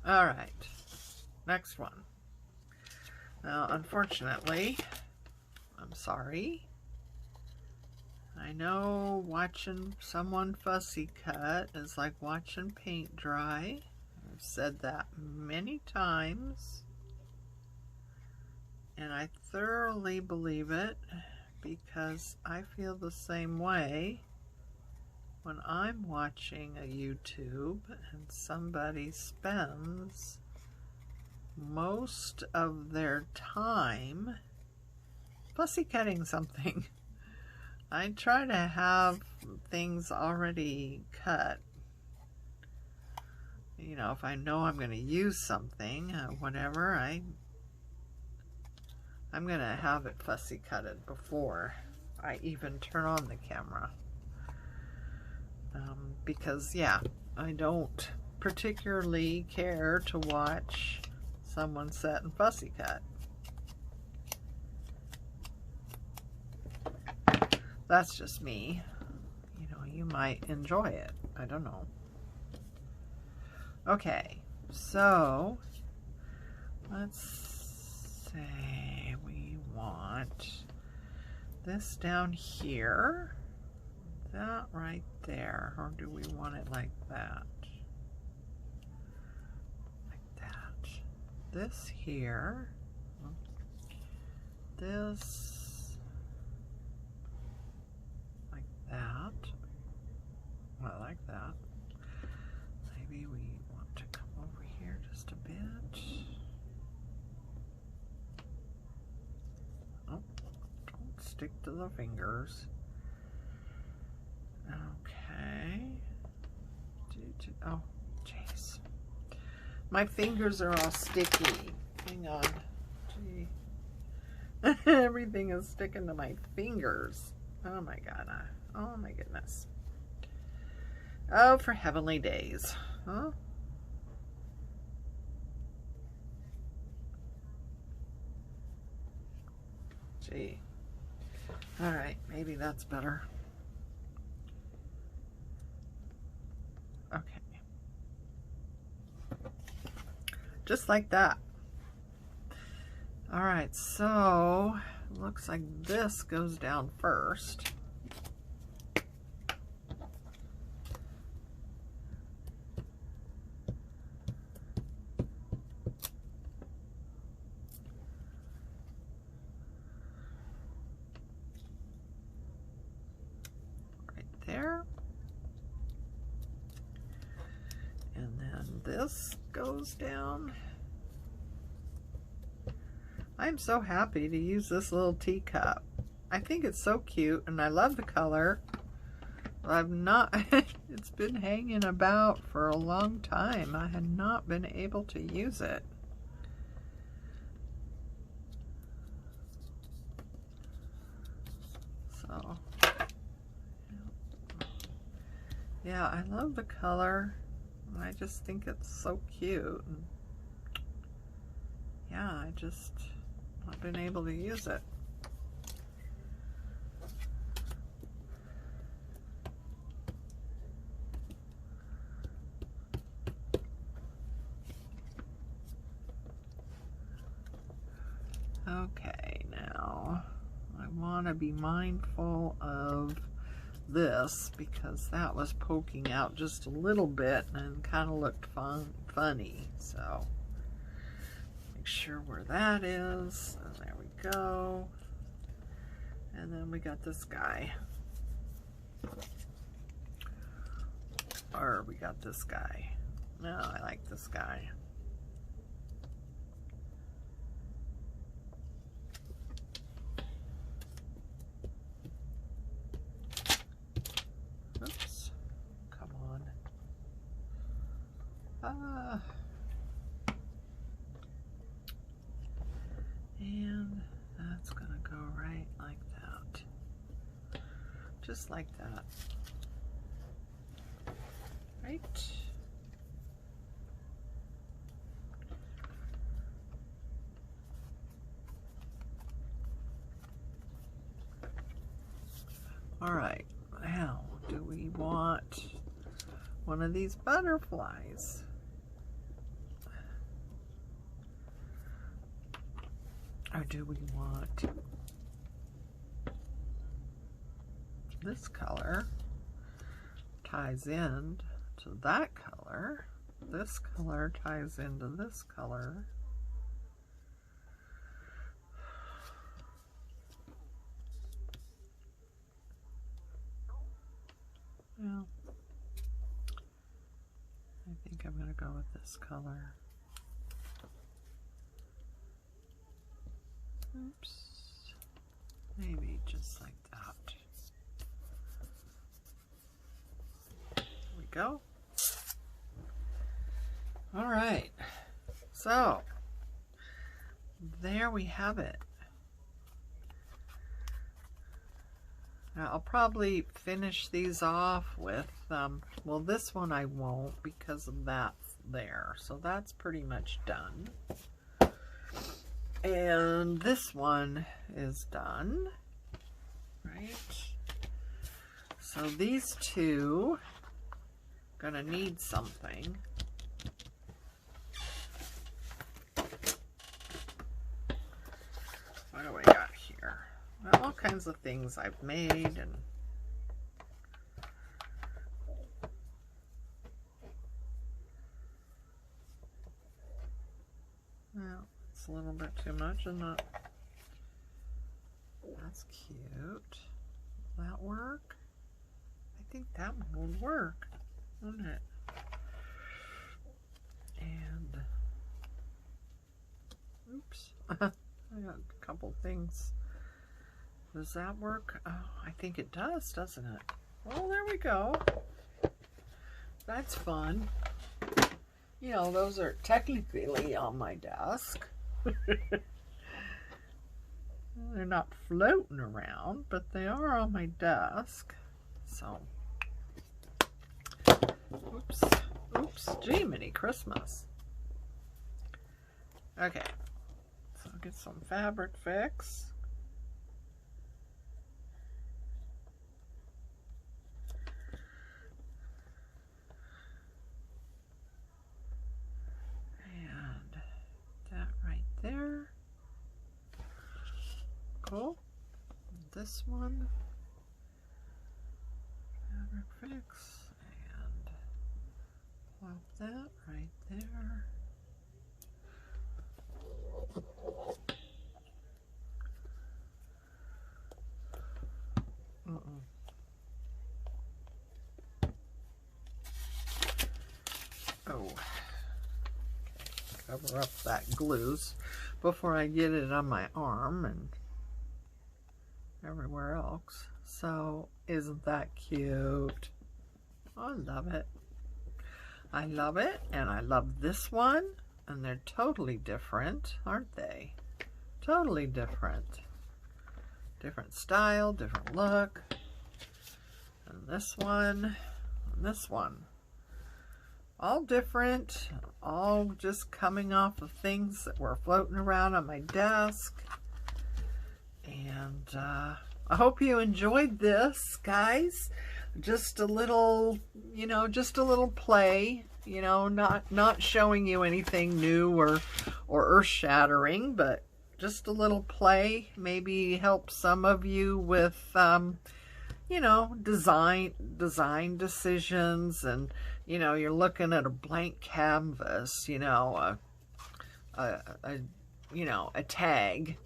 Speaker 1: All right. Next one. Now, unfortunately, I'm sorry. I know watching someone fussy cut is like watching paint dry. I've said that many times. And I thoroughly believe it, because I feel the same way when I'm watching a YouTube and somebody spends most of their time fussy cutting something. I try to have things already cut. You know, if I know I'm going to use something, whatever, I'm going to have it fussy cutted before I even turn on the camera. Because, yeah, I don't particularly care to watch someone set and fussy cut. That's just me. You know, you might enjoy it. I don't know. Okay, so let's say we want this down here, that right there, or do we want it like that? Like that. This here, this, like that. I like that. Maybe we want to come over here just a bit. Oh, don't stick to the fingers. Okay. Oh, jeez. My fingers are all sticky. Hang on. Gee. Everything is sticking to my fingers. Oh my God. Oh my goodness. Oh, for heavenly days. Huh? Gee. All right, maybe that's better. Okay. Just like that. All right, so looks like this goes down first. There, and then this goes down. I'm so happy to use this little teacup. I think it's so cute and I love the color. I've not, it's been hanging about for a long time. I had not been able to use it. So yeah, I love the color. I just think it's so cute. And yeah, I just not been able to use it. Okay, now I want to be mindful of this because that was poking out just a little bit and kind of looked funny. So make sure where that is. And there we go. And then we got this guy. Or we got this guy. No, I like this guy. Oops. Come on. And that's gonna go right like that. Just like that. Right. All right, now do we want one of these butterflies? Or do we want this color? Ties in to that color. This color ties into this color. Well, I think I'm going to go with this color. Oops. Maybe just like that. There we go. All right. So, there we have it. Now, I'll probably finish these off with, well, this one I won't because that's there. So that's pretty much done. And this one is done, right? So these two are gonna need something. What do I got here? Well, all kinds of things I've made, and well, it's a little bit too much, isn't it? That's cute. Will that work? I think that one would work, wouldn't it? And oops. I got a couple things. Does that work? Oh, I think it does, doesn't it? Well, there we go. That's fun. You know, those are technically on my desk. They're not floating around, but they are on my desk. So, oops, oops, gee, mini Christmas. Okay, so I'll get some fabric fix. And that right there. Cool. This one, fabric fix, and plop that right there. Oh, cover up that glues before I get it on my arm and everywhere else. So, isn't that cute? I love it. I love it, and I love this one, and they're totally different, aren't they? Totally different. Different style, different look. And this one, and this one. All different, all just coming off of things that were floating around on my desk. And I hope you enjoyed this, guys. Just a little, you know, just a little play, you know, not showing you anything new or earth-shattering, but just a little play. Maybe help some of you with, you know, design decisions, and, you know, you're looking at a blank canvas, you know, you know, a tag,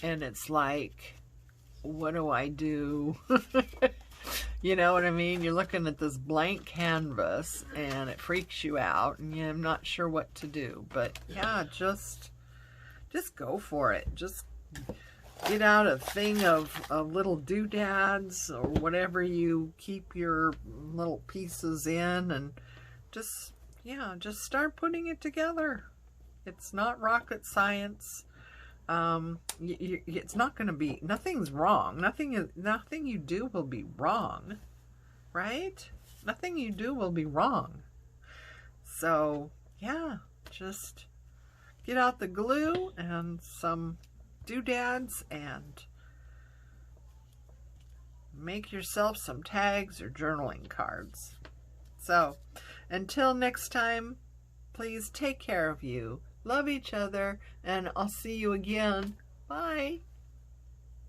Speaker 1: and it's like, what do I do? You know what I mean? You're looking at this blank canvas and it freaks you out, and you're not sure what to do. But yeah, just go for it. Just get out a thing of little doodads or whatever you keep your little pieces in, and just, yeah, just start putting it together. It's not rocket science. It's not going to be, nothing's wrong. Nothing you do will be wrong, right? Nothing you do will be wrong. So, yeah, just get out the glue and some doodads and make yourself some tags or journaling cards. So, until next time, please take care of you. Love each other, and I'll see you again. Bye.